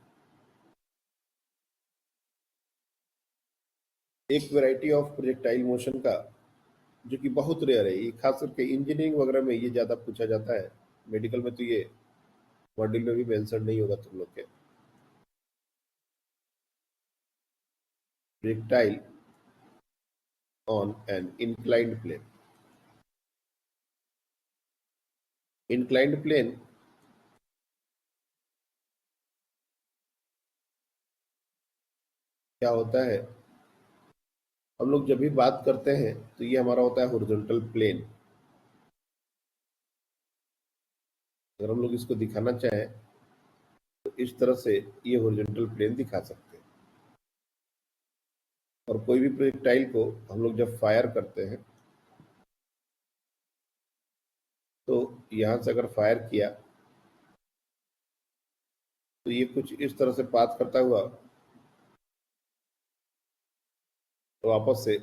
एक वैरायटी ऑफ प्रोजेक्टाइल मोशन का जो कि बहुत रेयर है, ये खास करके इंजीनियरिंग वगैरह में ये ज्यादा पूछा जाता है, मेडिकल में तो ये मॉड्यूल में भी मेंशन नहीं होगा तुम लोग के। Projectile on an inclined plane. Inclined plane क्या होता है, हम लोग जब भी बात करते हैं तो ये हमारा होता है हॉरिजॉन्टल प्लेन। अगर हम लोग इसको दिखाना चाहें तो इस तरह से ये हॉरिजॉन्टल प्लेन दिखा सकते हैं। और कोई भी प्रोजेक्टाइल को हम लोग जब फायर करते हैं तो यहां से अगर फायर किया तो ये कुछ इस तरह से पाथ करता हुआ तो वापस से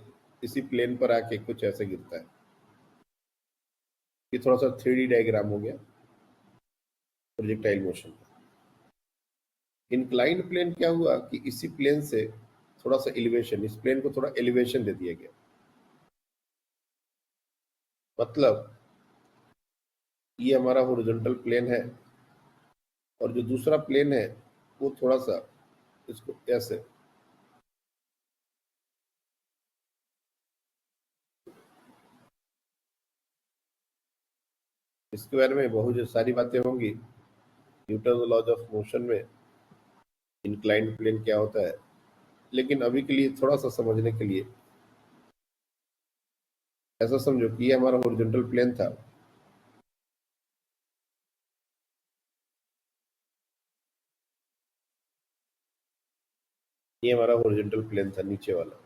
इसी प्लेन पर आके कुछ ऐसे गिरता है। ये थोड़ा सा 3D डायग्राम हो गया प्रोजेक्टाइल मोशन का। इंक्लाइंड प्लेन क्या हुआ कि इसी प्लेन से थोड़ा सा एलिवेशन, इस प्लेन को थोड़ा एलिवेशन दे दिया गया, मतलब ये हमारा हॉरिजॉन्टल प्लेन है और जो दूसरा प्लेन है वो थोड़ा सा इसको ऐसे, इसके बारे में बहुत सारी बातें होंगी न्यूटन लॉज ऑफ मोशन में इंक्लाइंड प्लेन क्या होता है, लेकिन अभी के लिए थोड़ा सा समझने के लिए ऐसा समझो कि ये हमारा हॉरिजॉन्टल प्लेन था, ये हमारा हॉरिजॉन्टल प्लेन था नीचे वाला,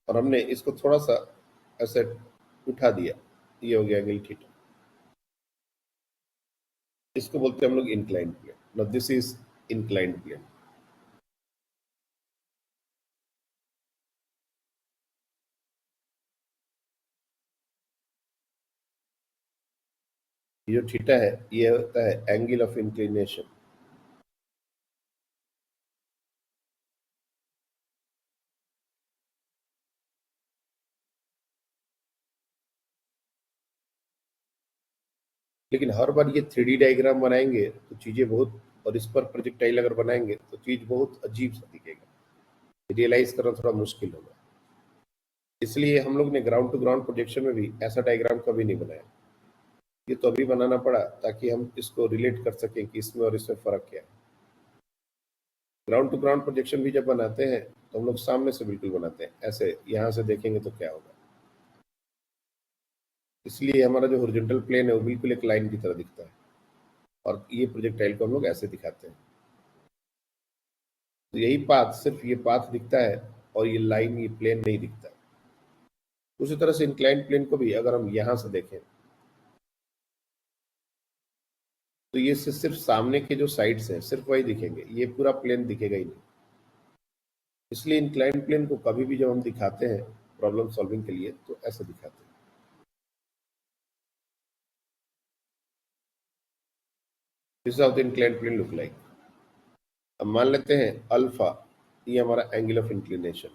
और हमने इसको थोड़ा सा ऐसे उठा दिया, ये हो गया एंगल थीटा। इसको बोलते हैं हम लोग inclined plane. Now this is inclined plane. ये जो थीटा है ये होता है एंगल ऑफ इंक्लिनेशन। लेकिन हर बार ये 3D डायग्राम बनाएंगे तो चीजें बहुत, और इस पर प्रोजेक्टाइल अगर बनाएंगे तो चीज बहुत अजीब सा दिखेगा, रियलाइज करना थोड़ा मुश्किल होगा। इसलिए हम लोग ने ग्राउंड टू ग्राउंड प्रोजेक्शन में भी ऐसा डायग्राम कभी नहीं बनाया। ये तो अभी बनाना पड़ा ताकि हम इसको रिलेट कर सकें कि इसमें और इसमें फर्क क्या है। ग्राउंड टू ग्राउंड प्रोजेक्शन भी जब बनाते हैं तो हम लोग सामने से बिल्कुल बनाते हैं, ऐसे यहाँ से देखेंगे तो क्या होगा। इसलिए हमारा जो हॉरिजॉन्टल प्लेन है वो बिल्कुल एक लाइन की तरह दिखता है, और ये प्रोजेक्टाइल को हम लोग ऐसे दिखाते हैं। तो यही पाथ, सिर्फ ये पाथ दिखता है और ये लाइन, ये प्लेन नहीं दिखता। उसी तरह से इंक्लाइंड प्लेन को भी अगर हम यहाँ से देखें तो ये सिर्फ सामने के जो साइड्स हैं सिर्फ वही दिखेंगे, ये पूरा प्लेन दिखेगा ही नहीं। इसलिए इंक्लाइंड प्लेन को कभी भी जब हम दिखाते हैं प्रॉब्लम सॉल्विंग के लिए तो ऐसे दिखाते हैं। This how the inclined plane look like. अब मान लेते हैं अल्फा ये हमारा angle of inclination,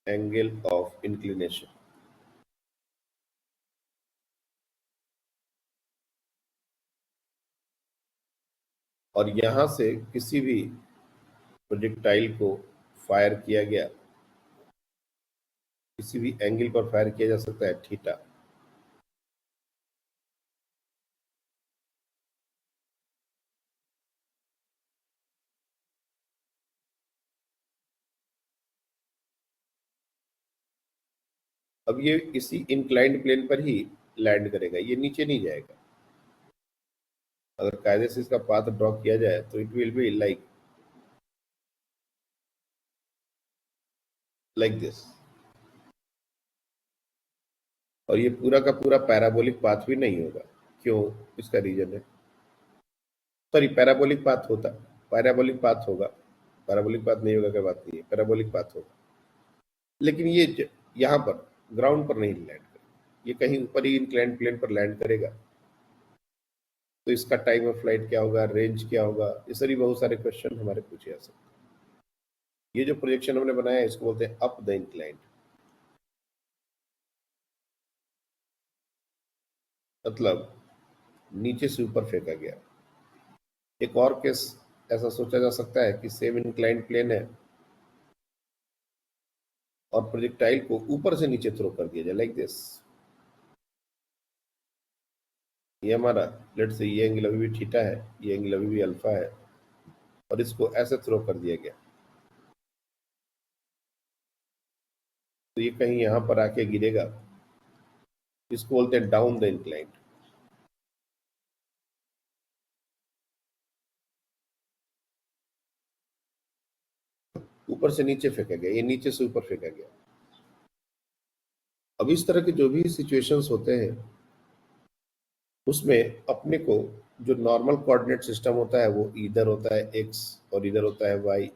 angle of inclination. और यहां से किसी भी प्रोजेक्टाइल को फायर किया गया, किसी भी एंगल पर फायर किया जा सकता है थीटा। अब ये इसी इंक्लाइंड प्लेन पर ही लैंड करेगा, ये नीचे नहीं जाएगा। अगर कायदे से इसका पाथ ड्रॉ किया जाए तो it will be like this. और ये पूरा का पूरा पैराबोलिक पाथ भी नहीं होगा। क्यों? इसका रीजन है, सॉरी पैराबोलिक पाथ होता, पैराबोलिक पाथ होगा, पैराबोलिक पाथ नहीं होगा क्या बात नहीं है, पैराबोलिक पाथ होगा। लेकिन ये यहाँ पर ग्राउंड पर नहीं लैंड करेगा, ये कहीं ऊपर ही इंक्लाइंड प्लेन पर लैंड करेगा। तो इसका टाइम ऑफ फ्लाइट क्या होगा, रेंज क्या होगा, इस तरह बहुत सारे क्वेश्चन हमारे पूछे जा सकते हैं। ये जो प्रोजेक्शन हमने बनाया है इसको बोलते हैं अप द इंक्लाइंड, मतलब नीचे से ऊपर फेंका गया। एक और केस ऐसा सोचा जा सकता है कि सेम इंक्लाइंड प्लेन है और प्रोजेक्टाइल को ऊपर से नीचे थ्रो कर दिया जाए लाइक दिस। ये हमारा लेट्स से ये एंगल अभी भी थीटा है, ये एंगल अभी भी अल्फा है, और इसको ऐसे थ्रो कर दिया गया तो ये कहीं यहां पर आके गिरेगा। इसको बोलते हैं डाउन द इंक्लाइंड। ऊपर से नीचे फेंका गया, ये नीचे से ऊपर फेंका गया। अब इस तरह के जो भी सिचुएशंस होते हैं उसमें अपने को जो नॉर्मल कोऑर्डिनेट सिस्टम होता है वो इधर होता है एक्स और इधर होता है वाई,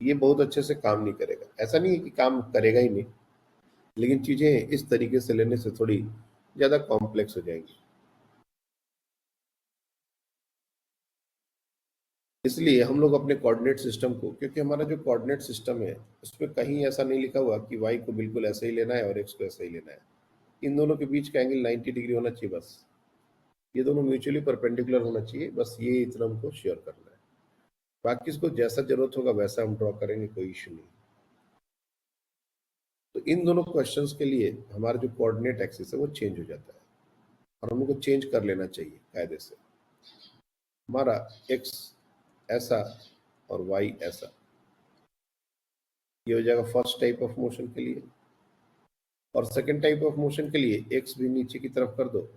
ये बहुत अच्छे से काम नहीं करेगा। ऐसा नहीं है कि काम करेगा ही नहीं, लेकिन चीजें इस तरीके से लेने से थोड़ी ज्यादा कॉम्प्लेक्स हो जाएंगी। इसलिए हम लोग अपने कोऑर्डिनेट सिस्टम को, क्योंकि हमारा जो कोऑर्डिनेट सिस्टम है उसमें कहीं ऐसा नहीं लिखा हुआ कि वाई को बिल्कुल ऐसे ही लेना है और एक्स को ऐसे ही लेना है। इन दोनों के बीच का एंगल 90 डिग्री होना चाहिए बस। ये दोनों म्यूचुअली परपेंडिकुलर होना चाहिए, बस ये इतना हमको श्योर करना है। बाकी इसको जैसा जरूरत होगा वैसा हम ड्रॉ करेंगे, कोई इश्यू नहीं। तो इन दोनों क्वेश्चंस के लिए हमारा जो कोऑर्डिनेट एक्सिस है वो चेंज हो जाता है, और हम लोग को चेंज कर लेना चाहिए कायदे से। हमारा एक्स ऐसा और वाई ऐसा, ये हो जाएगा फर्स्ट टाइप ऑफ मोशन के लिए। और सेकंड टाइप ऑफ मोशन के लिए एक्स भी नीचे की तरफ कर दो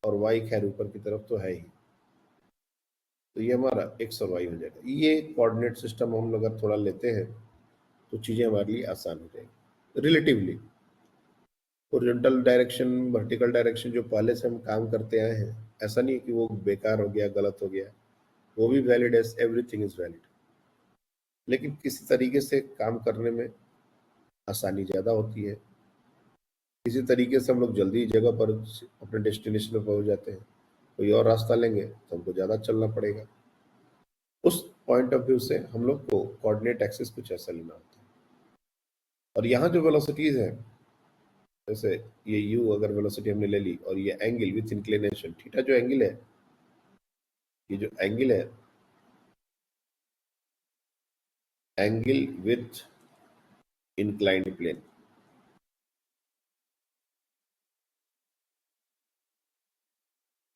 और वाई खैर ऊपर की तरफ तो है ही, तो ये हमारा एक्स और वाई हो जाएगा। ये कोऑर्डिनेट सिस्टम हम लोग अगर थोड़ा लेते हैं तो चीजें हमारे लिए आसान हो जाएगी relatively. Horizontal direction, vertical direction जो पहले से हम काम करते आए हैं, ऐसा नहीं है कि वो बेकार हो गया, गलत हो गया, वो भी वैलिड है, एवरीथिंग इज वैलिड। लेकिन किसी तरीके से काम करने में आसानी ज़्यादा होती है, किसी तरीके से हम लोग जल्दी जगह पर अपने डेस्टिनेशन पर पहुंच जाते हैं। कोई और रास्ता लेंगे तो हमको ज़्यादा चलना पड़ेगा। उस पॉइंट ऑफ व्यू से हम लोग को कोऑर्डिनेट एक्सिस कुछ ऐसा लेना होता है। और यहाँ जो वेलोसिटीज है, जैसे ये u अगर वेलोसिटी हमने ले ली और ये एंगल विथ इंक्लिनेशन थीटा, जो एंगल है, ये जो एंगल है, angle with inclined plane,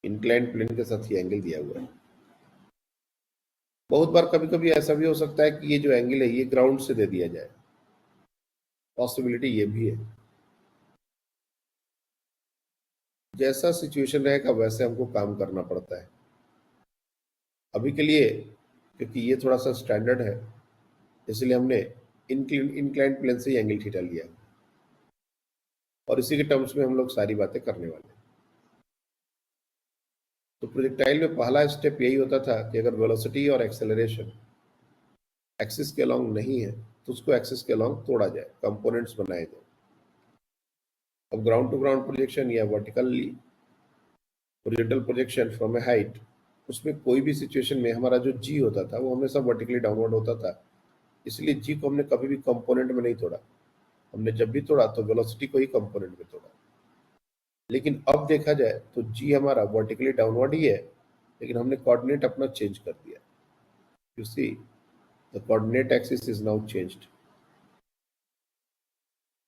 inclined plane के साथ ये एंगल दिया हुआ है। बहुत बार कभी कभी ऐसा भी हो सकता है कि ये जो एंगल है ये ग्राउंड से दे दिया जाए, पॉसिबिलिटी ये भी है। जैसा सिचुएशन रहेगा वैसे हमको काम करना पड़ता है। अभी के लिए क्योंकि ये थोड़ा सा स्टैंडर्ड है, इसलिए हमने इंक्लाइंड प्लेन से ही एंगल थीटा लिया और इसी के टर्म्स में हम लोग सारी बातें करने वाले हैं। तो प्रोजेक्टाइल में पहला स्टेप यही होता था कि अगर वेलोसिटी और एक्सेलरेशन एक्सिस के अलोंग नहीं है तो उसको एक्सिस के अलोंग तोड़ा जाए, कंपोनेंट्स बनाए जाए। अब ग्राउंड टू ग्राउंड प्रोजेक्शन या vertically horizontal projection from A height, उसमें कोई भी सिचुएशन में हमारा जो जी होता था वो हमेशा वर्टिकली डाउनवर्ड होता था, इसलिए जी को हमने कभी भी कंपोनेंट में नहीं तोड़ा। हमने जब भी तोड़ा तो वेलोसिटी को ही कंपोनेंट में तोड़ा। लेकिन अब देखा जाए तो जी हमारा वर्टिकली डाउनवर्ड ही है, लेकिन हमने कोऑर्डिनेट अपना चेंज कर दिया। You see the coordinate axis is now changed,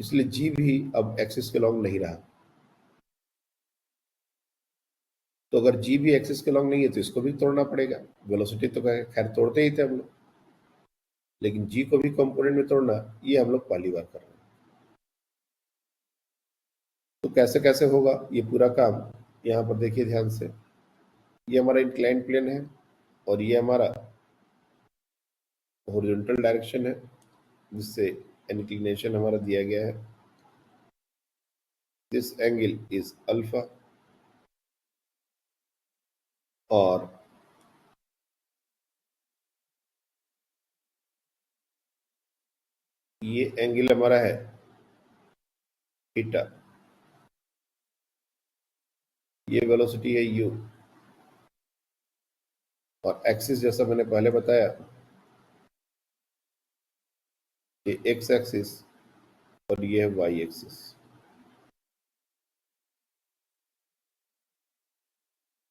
इसलिए जी भी अब एक्सिस के लॉन्ग नहीं रहा। तो अगर जी भी एक्सिस के लॉन्ग नहीं है तो इसको भी तोड़ना पड़ेगा। वेलोसिटी तो खैर तोड़ते ही थे हम लोग, लेकिन जी को भी कंपोनेंट में तोड़ना ये हम लोग पहली बार कर रहे हैं। तो कैसे कैसे होगा ये पूरा काम, यहाँ पर देखिए ध्यान से। ये हमारा इंक्लाइंड प्लेन है और ये हमारा हॉरिजॉन्टल डायरेक्शन है जिससे इंक्लिनेशन हमारा दिया गया है। दिस एंगल इज अल्फा और ये एंगल हमारा है थीटा। ये वेलोसिटी है u और एक्सिस जैसा मैंने पहले बताया ये x एक्सिस और ये है y एक्सिस।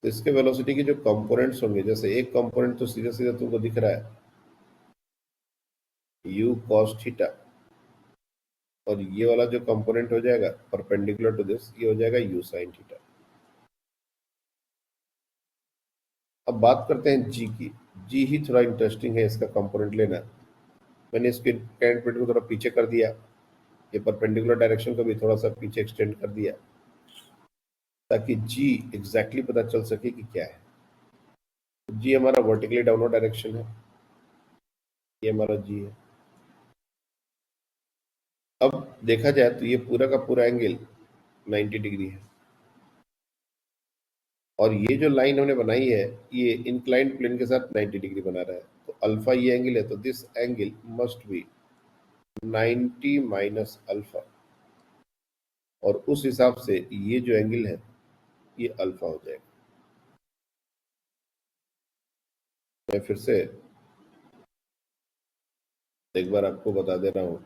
तो इसके वेलोसिटी के जो कंपोनेंट्स होंगे, जैसे एक कंपोनेंट तो सीधा सीधा तुमको दिख रहा है u cos थीटा, और ये वाला जो कंपोनेंट हो जाएगा परपेंडिकुलर टू दिस, ये हो जाएगा u sin थीटा। अब बात करते हैं g की। g ही थोड़ा इंटरेस्टिंग है इसका कंपोनेंट लेना। मैंने इसके इंक्लाइंड प्लेन को थोड़ा पीछे कर दिया, ये परपेंडिकुलर डायरेक्शन को भी थोड़ा सा पीछे एक्सटेंड कर दिया ताकि g एग्जैक्टली पता चल सके कि क्या है। जी हमारा वर्टिकली डाउनवर्ड डायरेक्शन है, ये हमारा जी है। अब देखा जाए तो ये पूरा का पूरा एंगल 90 डिग्री है और ये जो लाइन हमने बनाई है ये इंक्लाइंड प्लेन के साथ 90 डिग्री बना रहा है। तो अल्फा ये एंगल है, तो this angle must be 90 minus alpha, और उस हिसाब से ये जो एंगल है ये अल्फा हो जाएगा। मैं फिर से एक बार आपको बता दे रहा हूं,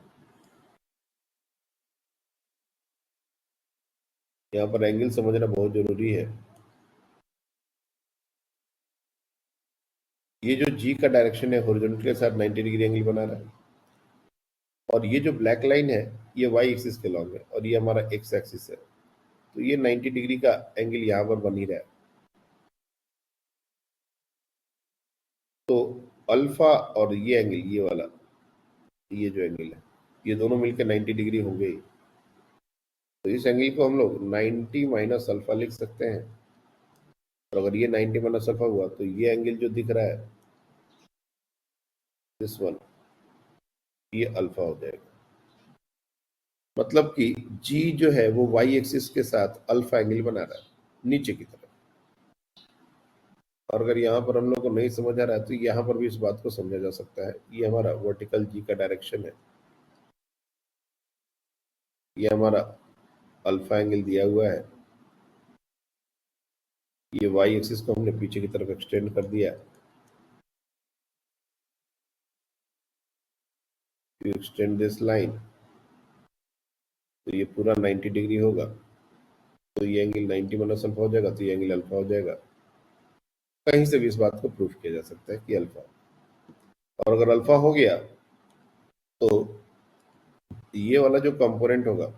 यहाँ पर एंगल समझना बहुत जरूरी है। ये जो जी का डायरेक्शन है हॉरिजॉन्टल के साथ 90 डिग्री एंगल बना रहा है, और ये जो ब्लैक लाइन है ये वाई एक्सिस के लॉन्ग है और ये हमारा एक्स एक्सिस है। तो ये 90 डिग्री का एंगल यहाँ पर बन ही रहा है। तो अल्फा और ये एंगल, ये वाला, ये जो एंगल है, ये दोनों मिलकर 90 डिग्री होंगे ही। तो इस एंगल को हम लोग 90 माइनस अल्फा लिख सकते हैं, और अगर ये 90 माइनस अल्फा हुआ तो ये एंगल जो दिख रहा है दिस वन, ये अल्फा हो जाएगा। मतलब कि जी जो है वो वाई एक्सिस के साथ अल्फा एंगल बना रहा है नीचे की तरफ। और अगर यहाँ पर हम लोग को नहीं समझ आ रहा है तो यहाँ पर भी इस बात को समझा जा सकता है। ये हमारा वर्टिकल जी का डायरेक्शन है, ये हमारा अल्फा एंगल दिया हुआ है, ये वाई एक्सिस को हमने पीछे की तरफ एक्सटेंड कर दिया। यू एक्सटेंड दिस लाइन तो ये पूरा 90 डिग्री होगा, तो ये एंगल 90 माइनस अल्फा हो जाएगा, तो ये एंगल अल्फा हो जाएगा। कहीं से भी इस बात को प्रूफ किया जा सकता है कि अल्फा, और अगर अल्फा हो गया तो ये वाला जो कंपोनेंट होगा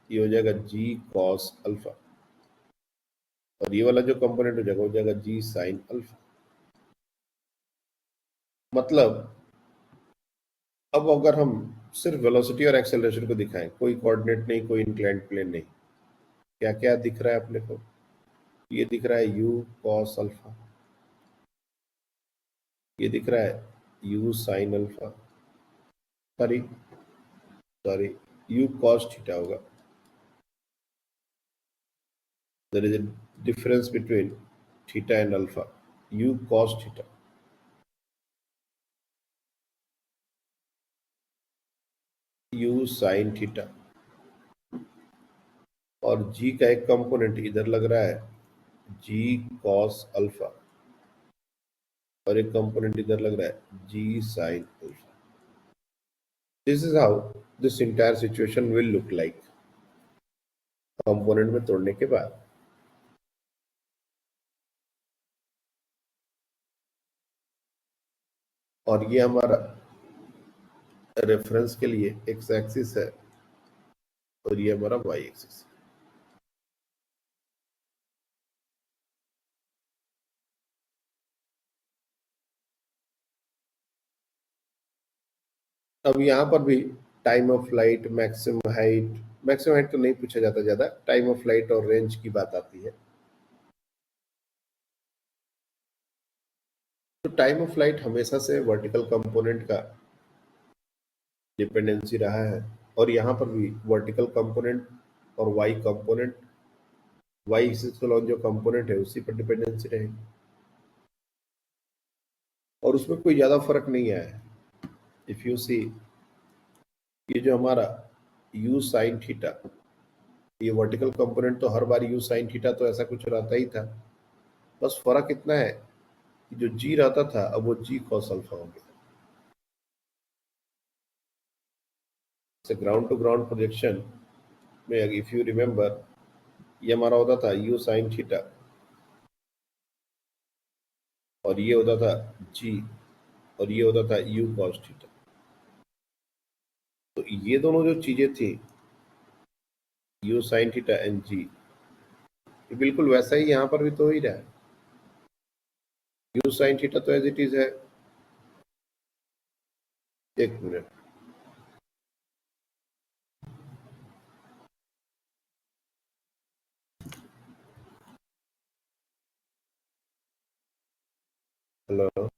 ये हो जाएगा जी कॉस अल्फा, और ये वाला जो कंपोनेंट हो जाएगा जी साइन अल्फा। मतलब अब अगर हम सिर्फ वेलोसिटी और एक्सेलरेशन को दिखाएं, कोई कोऑर्डिनेट नहीं, कोई इंक्लाइंड प्लेन नहीं, क्या क्या दिख रहा है अपने को? ये दिख रहा है यू कॉस अल्फा, ये दिख रहा है U sine alpha, sorry sorry U cos theta होगा। There is a difference between theta and alpha, U cos theta. U sine theta, और जी का एक कंपोनेंट इधर लग रहा है जी कॉस अल्फा, और एक कंपोनेंट इधर लग रहा है G sine alpha. This is how this entire situation will look like component में तोड़ने के बाद। और ये हमारा रेफरेंस के लिए एक्स एक्सिस है, और ये हमारा वाई एक्सिस है। अब यहाँ पर भी time of flight, maximum height तो नहीं पूछा जाता ज्यादा, टाइम ऑफ फ्लाइट और रेंज की बात आती है। तो टाइम ऑफ फ्लाइट हमेशा से वर्टिकल कंपोनेंट का डिपेंडेंसी रहा है, और यहाँ पर भी वर्टिकल कंपोनेंट और वाई कंपोनेंट, वाई एक्सिस जो कंपोनेंट है उसी पर डिपेंडेंसी रहेगी, और उसमें कोई ज्यादा फर्क नहीं आया है। इफ यू सी, ये जो हमारा यू साइन थीटा, ये वर्टिकल कंपोनेंट तो हर बार यू साइन थीटा तो ऐसा कुछ रहता ही था, बस फर्क इतना है कि जो जी रहता था अब वो जी कॉस अल्फा हो गया। ग्राउंड टू ग्राउंड प्रोजेक्शन में इफ यू रिमेम्बर, ये हमारा होता था यू साइन थीटा, और ये होता था जी, और ये होता था यू कॉस थीटा। तो ये दोनों जो चीजें थी यू साइन थीटा एंड जी, ये बिल्कुल वैसा ही यहाँ पर भी तो हो ही रहा है। यू साइन थीटा तो एज इट इज है। एक मिनट, हेलो,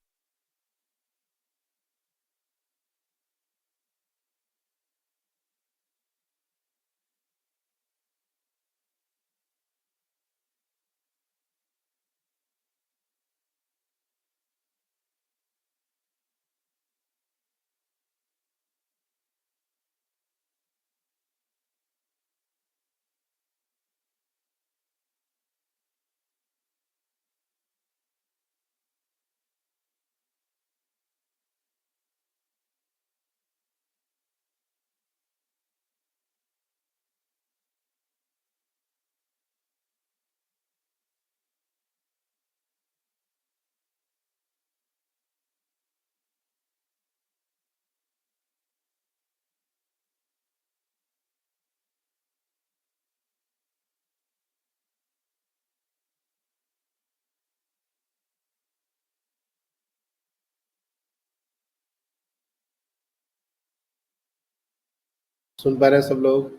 सुन पा रहे हैं सब लोग?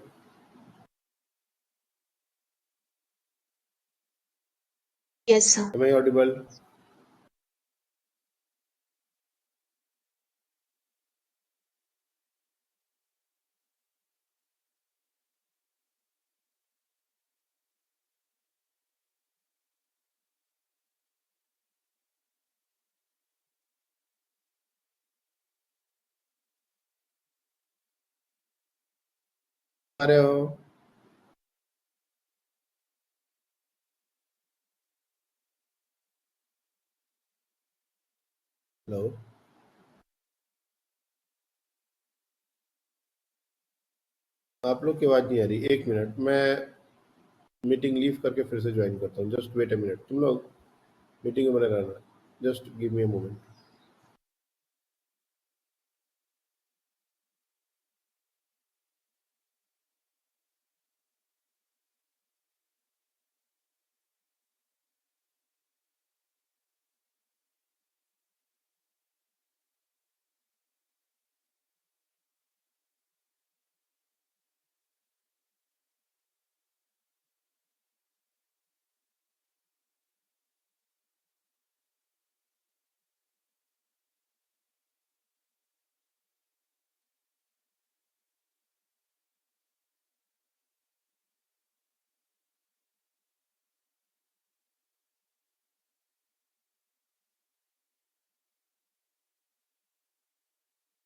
Yes, sir. Am I audible? आ रहे हो? हेलो, आप लोग की आवाज नहीं आ रही। एक मिनट, मैं मीटिंग लीव करके फिर से ज्वाइन करता हूँ। जस्ट वेट अ मिनट, तुम लोग मीटिंग में बने रहना। Just give me a moment.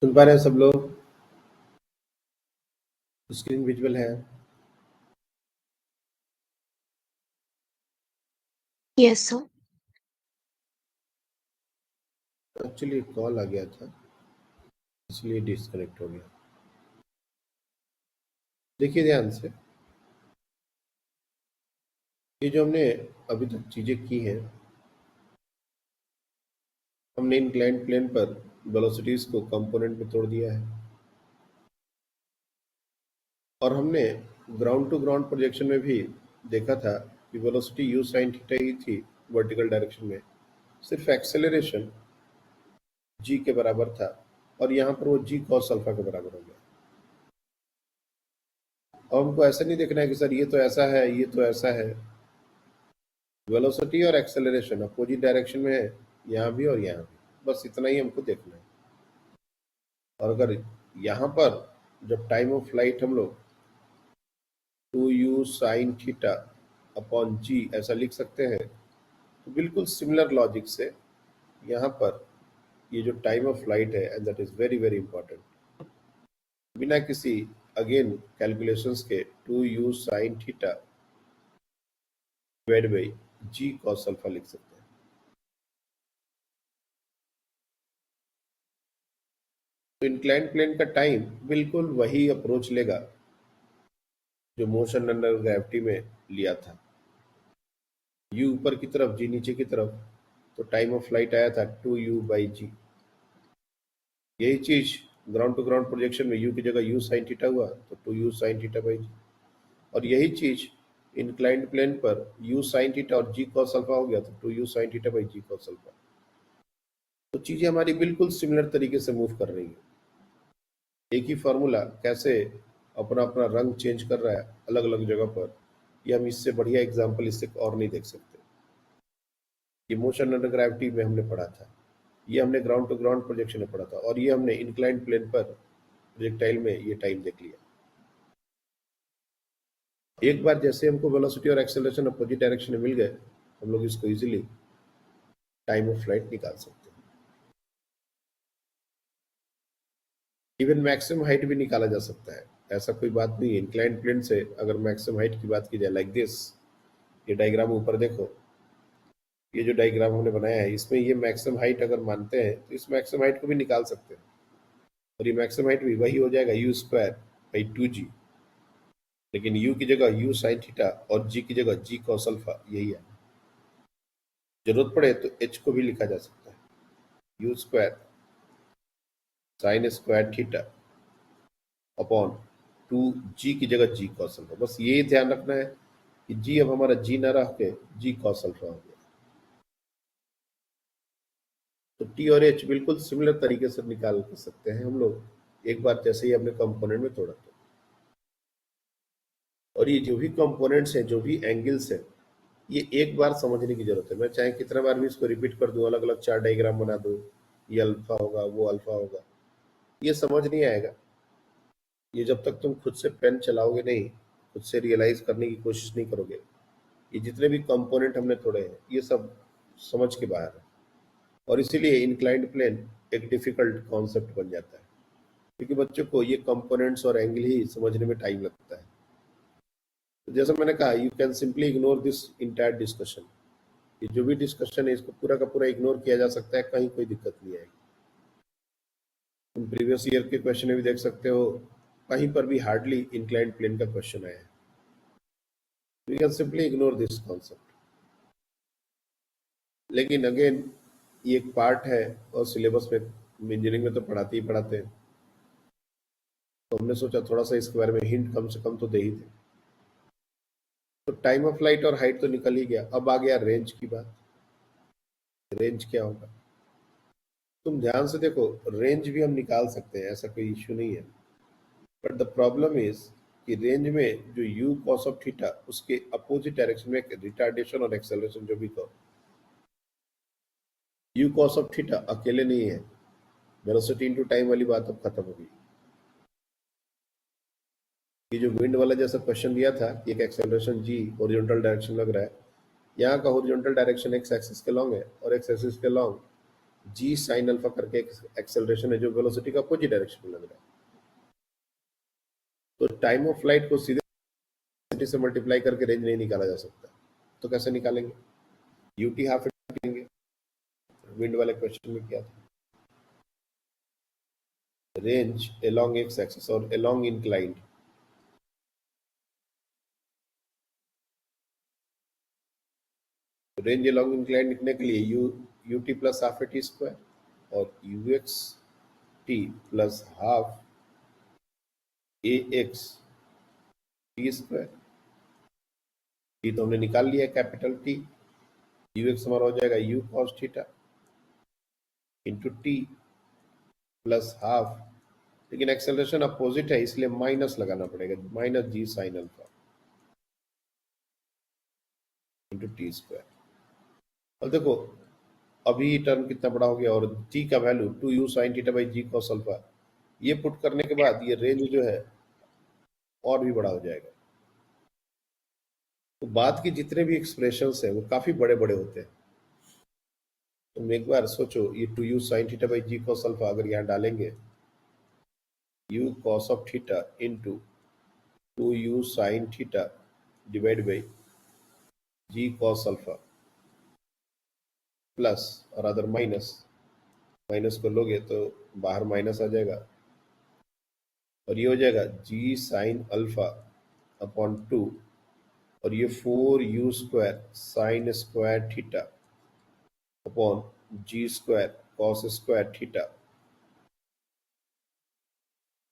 सुन पा रहे हैं सब लोग? स्क्रीन विजुअल है? Yes sir. एक्चुअली कॉल आ गया था, इसलिए डिस्कनेक्ट हो गया। देखिए ध्यान से, ये जो हमने अभी तक चीजें की हैं, हमने इंक्लाइंड प्लेन पर वेलोसिटीज को कंपोनेंट में तोड़ दिया है, और हमने ग्राउंड टू ग्राउंड प्रोजेक्शन में भी देखा था कि वेलोसिटी यू साइन थीटा ही थी वर्टिकल डायरेक्शन में, सिर्फ एक्सेलरेशन जी के बराबर था, और यहाँ पर वो जी कॉस अल्फा के बराबर हो गया। और हमको ऐसा नहीं देखना है कि सर ये तो ऐसा है, ये तो ऐसा है। वेलोसिटी और एक्सेलरेशन अपोजिट डायरेक्शन में है, यहाँ भी और यहाँ भी, बस इतना ही हमको देखना है। और अगर यहाँ पर जब टाइम ऑफ फ्लाइट हम लोग 2u साइन थीटा अपॉन जी ऐसा लिख सकते हैं, तो बिल्कुल सिमिलर लॉजिक से यहाँ पर ये जो टाइम ऑफ फ्लाइट है, and that is very very important, बिना किसी अगेन कैलकुलेशंस के 2u sine theta divide by g cos alpha लिख सकते हैं। तो इंक्लाइंड प्लेन का टाइम बिल्कुल वही अप्रोच लेगा जो मोशन अंडर ग्रेविटी में लिया था, u ऊपर की तरफ, g नीचे की तरफ, तो टाइम ऑफ फ्लाइट आया था 2u बाई जी। यही चीज ग्राउंड टू ग्राउंड प्रोजेक्शन में u की जगह u साइन थीटा हुआ, तो 2u साइन थीटा बाई जी। और यही चीज इंक्लाइंड प्लेन पर u साइन थीटा और g cos अल्फा हो गया, तो 2u sine theta by g cos alpha. तो चीजें हमारी बिल्कुल सिमिलर तरीके से मूव कर रही है। एक ही फार्मूला कैसे अपना अपना रंग चेंज कर रहा है अलग अलग जगह पर, ये हम इससे बढ़िया एग्जाम्पल इससे और नहीं देख सकते। ये मोशन अंडर ग्रेविटी में हमने पढ़ा था, ये हमने ग्राउंड टू ग्राउंड प्रोजेक्शन में पढ़ा था, और ये हमने इंक्लाइंड प्लेन पर प्रोजेक्टाइल में ये टाइम देख लिया। एक बार जैसे हमको वेलोसिटी और एक्सेलरेशन अपोजिट डायरेक्शन में मिल गए, हम लोग इसको इजीली टाइम ऑफ फ्लाइट निकाल सकते हैं। इवन मैक्सिमम हाइट भी निकाला जा सकता है, ऐसा कोई बात नहीं है। इंक्लाइंड प्लेन से अगर मैक्सिमम हाइट की बात की जाए, लाइक दिस, ये डायग्राम ऊपर देखो, ये जो डायग्राम हमने बनाया है, इसमें ये मैक्सिमम हाइट अगर मानते हैं तो इस मैक्सिमम हाइट को भी निकाल सकते हैं, और ये मैक्सिमम हाइट भी वही हो जाएगा u स्क्वायर बाई 2g, लेकिन u की जगह u साइन थीटा और g की जगह g cos अल्फा यही है। जरूरत पड़े तो h को भी लिखा जा सकता है, u square sine square theta upon 2g की जगह g cos अल्फा। बस ये ध्यान रखना है कि g अब हमारा g ना रह के g cos अल्फा हो गया। तो t और h बिल्कुल सिमिलर तरीके से निकाल सकते हैं हम लोग, एक बार जैसे ही हमने कंपोनेंट में तोड़ा तो। और ये जो भी कंपोनेंट्स हैं, जो भी एंगल्स हैं, ये एक बार समझने की जरूरत है। मैं चाहे कितना बार भी इसको रिपीट कर दूं, अलग अलग चार डायग्राम बना दूं, ये अल्फा होगा, वो अल्फा होगा, ये समझ नहीं आएगा। ये जब तक तुम खुद से पेन चलाओगे नहीं, खुद से रियलाइज करने की कोशिश नहीं करोगे, ये जितने भी कंपोनेंट हमने तोड़े हैं ये सब समझ के बाहर है। और इसीलिए इंक्लाइंड प्लेन एक डिफिकल्ट कॉन्सेप्ट बन जाता है, क्योंकि बच्चों को ये कंपोनेंट्स और एंगल ही समझने में टाइम लगता है। तो जैसा मैंने कहा, you can simply ignore this entire discussion. ये जो भी डिस्कशन है इसको पूरा का पूरा इग्नोर किया जा सकता है, कहीं कोई दिक्कत नहीं आएगी। तुम प्रीवियस ईयर के क्वेश्चन में भी देख सकते हो, कहीं पर भी हार्डली इंक्लाइंड प्लेन का क्वेश्चन आया है। We can simply ignore this concept. लेकिन अगेन ये एक पार्ट है और सिलेबस में इंजीनियरिंग में तो पढ़ाते ही पढ़ाते हैं, तो हमने सोचा थोड़ा सा इसके बारे में हिंट कम से कम तो दे ही दे। तो टाइम ऑफ फ्लाइट और हाइट तो निकल ही गया, अब आ गया रेंज की बात। रेंज क्या होगा? तुम ध्यान से देखो, रेंज भी हम निकाल सकते हैं, ऐसा कोई इश्यू नहीं है। बट द प्रॉब्लम इज कि रेंज में जो u cos ऑफ थीटा, उसके अपोजिट डायरेक्शन में रिटार्डेशन और एक्सेलरेशन जो भी कहो, u cos ऑफ थीटा अकेले नहीं है, वेलोसिटी इनटू टाइम वाली बात अब खत्म होगी। ये जो विंड वाला जैसा क्वेश्चन दिया था कि एक एक्सेलरेशन g हॉरिजॉन्टल डायरेक्शन लग रहा है, यहाँ का हॉरिजॉन्टल डायरेक्शन x एक्सिस के लॉन्ग है और x एक्सिस के लॉन्ग g sin अल्फा करके एक एक्सेलरेशन है जो वेलोसिटी का अपोजिट डायरेक्शन में लग रहा है। तो टाइम ऑफ फ्लाइट को सीधे से मल्टीप्लाई करके रेंज नहीं निकाला जा सकता, तो कैसे निकालेंगे? यूटी हाफ निकालेंगे। विंड वाले क्वेश्चन में क्या था? रेंज अलोंग एक्स एक्सिस और along inclined, range along inclined लिखने के लिए U T plus half A T square और U X T plus half A X T square. T तो हमने निकाल लिया कैपिटल टी, यू एक्स हमारा हो जाएगा U cos theta into T plus half, लेकिन एक्सेलरेशन अपोजिट है इसलिए माइनस लगाना पड़ेगा, minus G sine alpha into T square. और देखो अभी टर्म कितना बड़ा हो गया और टी का value 2u sin theta by g cos alpha, ये पुट करने के बाद ये रेंज जो है और भी बड़ा हो जाएगा। तो बाद की जितने भी एक्सप्रेशंस हैं वो काफी बड़े बड़े होते हैं। तुम एक बार सोचो, ये 2u sin theta by g cos alpha अगर यहाँ डालेंगे, u cos of theta into 2u sin theta divide by g cos alpha plus और अदर माइनस, माइनस को लोगे तो बाहर माइनस आ जाएगा और ये हो जाएगा जी साइन अल्फा अपॉन 2 और ये 4u square sine square theta upon G square cos square theta,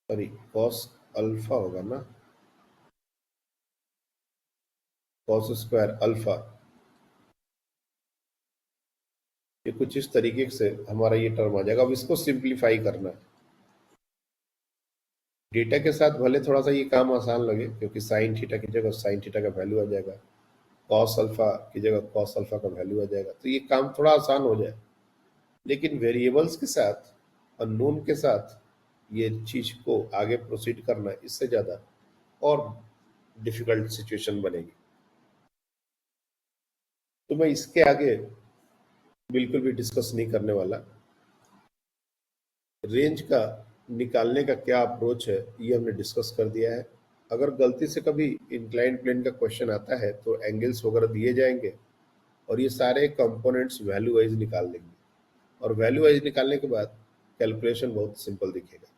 sorry cos alpha होगा ना, कॉस स्क्वायर अल्फा। ये कुछ इस तरीके से हमारा ये टर्म आ जाएगा। अब इसको सिंप्लीफाई करना है डेटा के साथ, भले थोड़ा सा ये काम आसान लगे क्योंकि साइन थीटा की जगह साइन थीटा का वैल्यू आ जाएगा, कॉस अल्फा की जगह कॉस अल्फा का वैल्यू आ जाएगा, तो ये काम थोड़ा आसान हो जाए। लेकिन वेरिएबल्स के साथ, अननोन के साथ ये चीज को आगे प्रोसीड करना, इससे ज्यादा और डिफिकल्ट सिचुएशन बनेगी। तो मैं इसके आगे बिल्कुल भी डिस्कस नहीं करने वाला। रेंज का निकालने का क्या अप्रोच है ये हमने डिस्कस कर दिया है। अगर गलती से कभी इंक्लाइंड प्लेन का क्वेश्चन आता है तो एंगल्स वगैरह दिए जाएंगे और ये सारे कंपोनेंट्स वैल्यू वाइज निकाल देंगे और वैल्यू वाइज निकालने के बाद कैलकुलेशन बहुत सिंपल दिखेगा।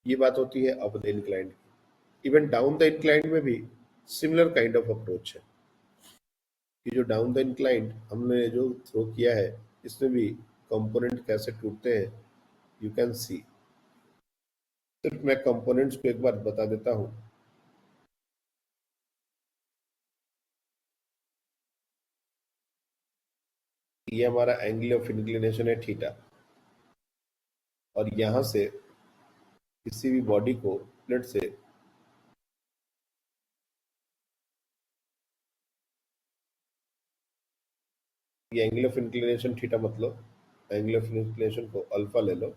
ये बात होती है अप द इंक्लाइंड की। इवन डाउन द इंक्लाइंड में भी सिमिलर काइंड ऑफ अप्रोच है कि जो डाउन द इंक्लाइंड हमने जो थ्रो किया है इसमें भी कंपोनेंट कैसे टूटते हैं यू कैन सी। सिर्फ मैं कंपोनेंट्स को एक बार बता देता हूं। ये हमारा एंगल ऑफ इंक्लिनेशन है थीटा और यहां से किसी भी बॉडी को लेट से ये एंगल ऑफ इंक्लिनेशन थीटा, मतलब एंगल ऑफ इंक्लिनेशन को अल्फा ले लो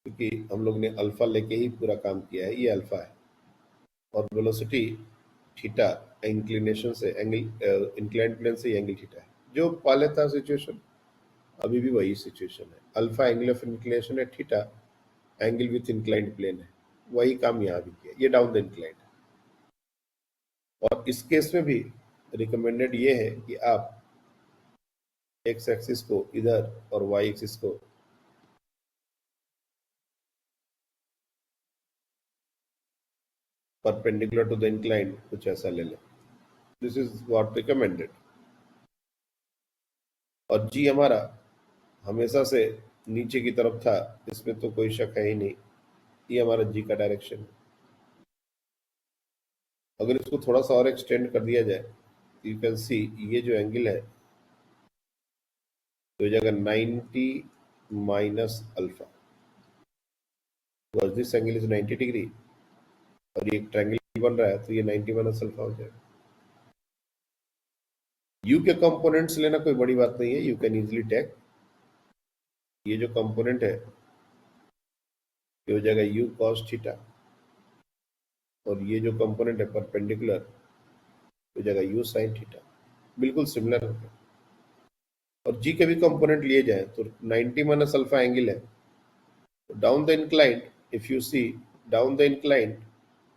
क्योंकि हम लोग ने अल्फा लेके ही पूरा काम किया है, ये अल्फा है और वेलोसिटी थीटा इंक्लिनेशन से एंगल इंक्लाइंड प्लेन से एंगल थीटा है। जो पहले था सिचुएशन अभी भी वही सिचुएशन है। अल्फा एंगल ऑफ इंक्लिनेशन है, theta angle with inclined plane है, वही काम यहाँ भी किया। ये डाउन द इंक्लाइंड है। और इस केस में भी रिकमेंडेड ये है कि आप एक्स एक्सिस को इधर और वाई एक्सिस को परपेंडिकुलर टू द इंक्लाइन कुछ ऐसा ले लें। This is what recommended. और जी हमारा हमेशा से नीचे की तरफ था, इसमें तो कोई शक है ही नहीं, ये हमारा जी का डायरेक्शन है। अगर इसको थोड़ा सा और एक्सटेंड कर दिया जाए, यू कैन सी ये जो एंगल है तो जगह 90 minus alpha, this angle is 90 degree और ये एक ट्रायंगल बन रहा है तो ये 90 माइनस अल्फा हो जाएगा। यू के कंपोनेंट्स लेना कोई बड़ी बात नहीं है, यू कैन इजिली टेक ये जो कंपोनेंट है ये हो जाएगा यू कॉस थीटा और ये जो कंपोनेंट है परपेंडिकुलर हो जाएगा यू साइन थीटा, बिल्कुल सिमिलर होगा। और जी के भी कंपोनेंट लिए जाए तो 90 माइनस अल्फा एंगल है, down the incline if you see down the incline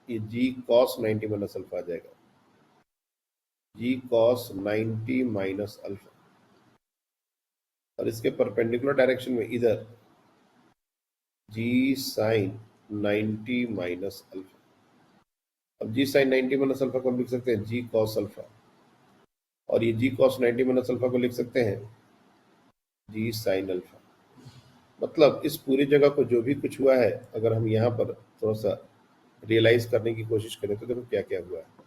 ये जी कॉस 90 माइनस अल्फा आ जाएगा, जी कॉस 90 माइनस अल्फा। और इसके परपेंडिकुलर डायरेक्शन में इधर जी साइन 90 माइनस अल्फा। अब जी साइन 90 माइनस अल्फा को हम लिख सकते हैं जी कॉस अल्फा और ये जी कॉस 90 माइनस अल्फा को लिख सकते हैं जी साइन अल्फा। मतलब इस पूरी जगह को जो भी कुछ हुआ है अगर हम यहाँ पर थोड़ा सा रियलाइज करने की कोशिश करें तो देखो क्या क्या हुआ है।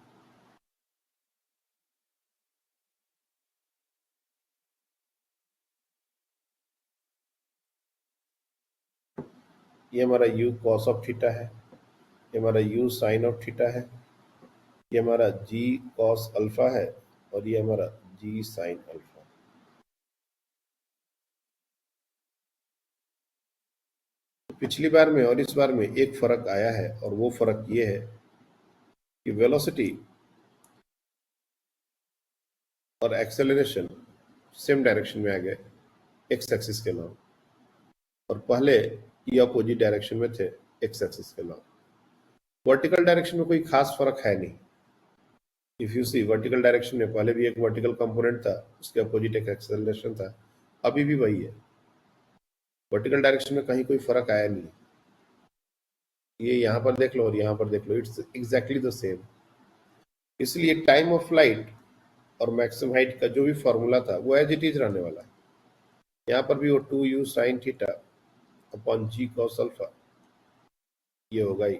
ये हमारा u cos ऑफ थीटा है, ये हमारा u साइन ऑफ थीटा है, ये हमारा g cos अल्फा है और ये हमारा g साइन अल्फा। पिछली बार में और इस बार में एक फर्क आया है और वो फर्क ये है कि वेलोसिटी और एक्सेलरेशन सेम डायरेक्शन में आ गए एक्स एक्सिस के नाम, और पहले ये अपोजिट डायरेक्शन में थे एक्स एक्सिस के नाम। वर्टिकल डायरेक्शन में कोई खास फर्क है नहीं। If you see vertical direction में पहले भी एक वर्टिकल कंपोनेंट था, उसके अपोजिट एक एक्सेलरेशन था, अभी भी वही है। वर्टिकल डायरेक्शन में कहीं कोई फर्क आया नहीं, ये यहाँ पर देख लो और यहाँ पर देख लो, इट्स एग्जैक्टली द सेम। इसलिए टाइम ऑफ फ्लाइट और मैक्सिमम हाइट का जो भी फॉर्मूला था वो एज इट इज रहने वाला है। यहाँ पर भी वो 2u साइन थीटा अपॉन जी कॉस अल्फा ये होगा ही।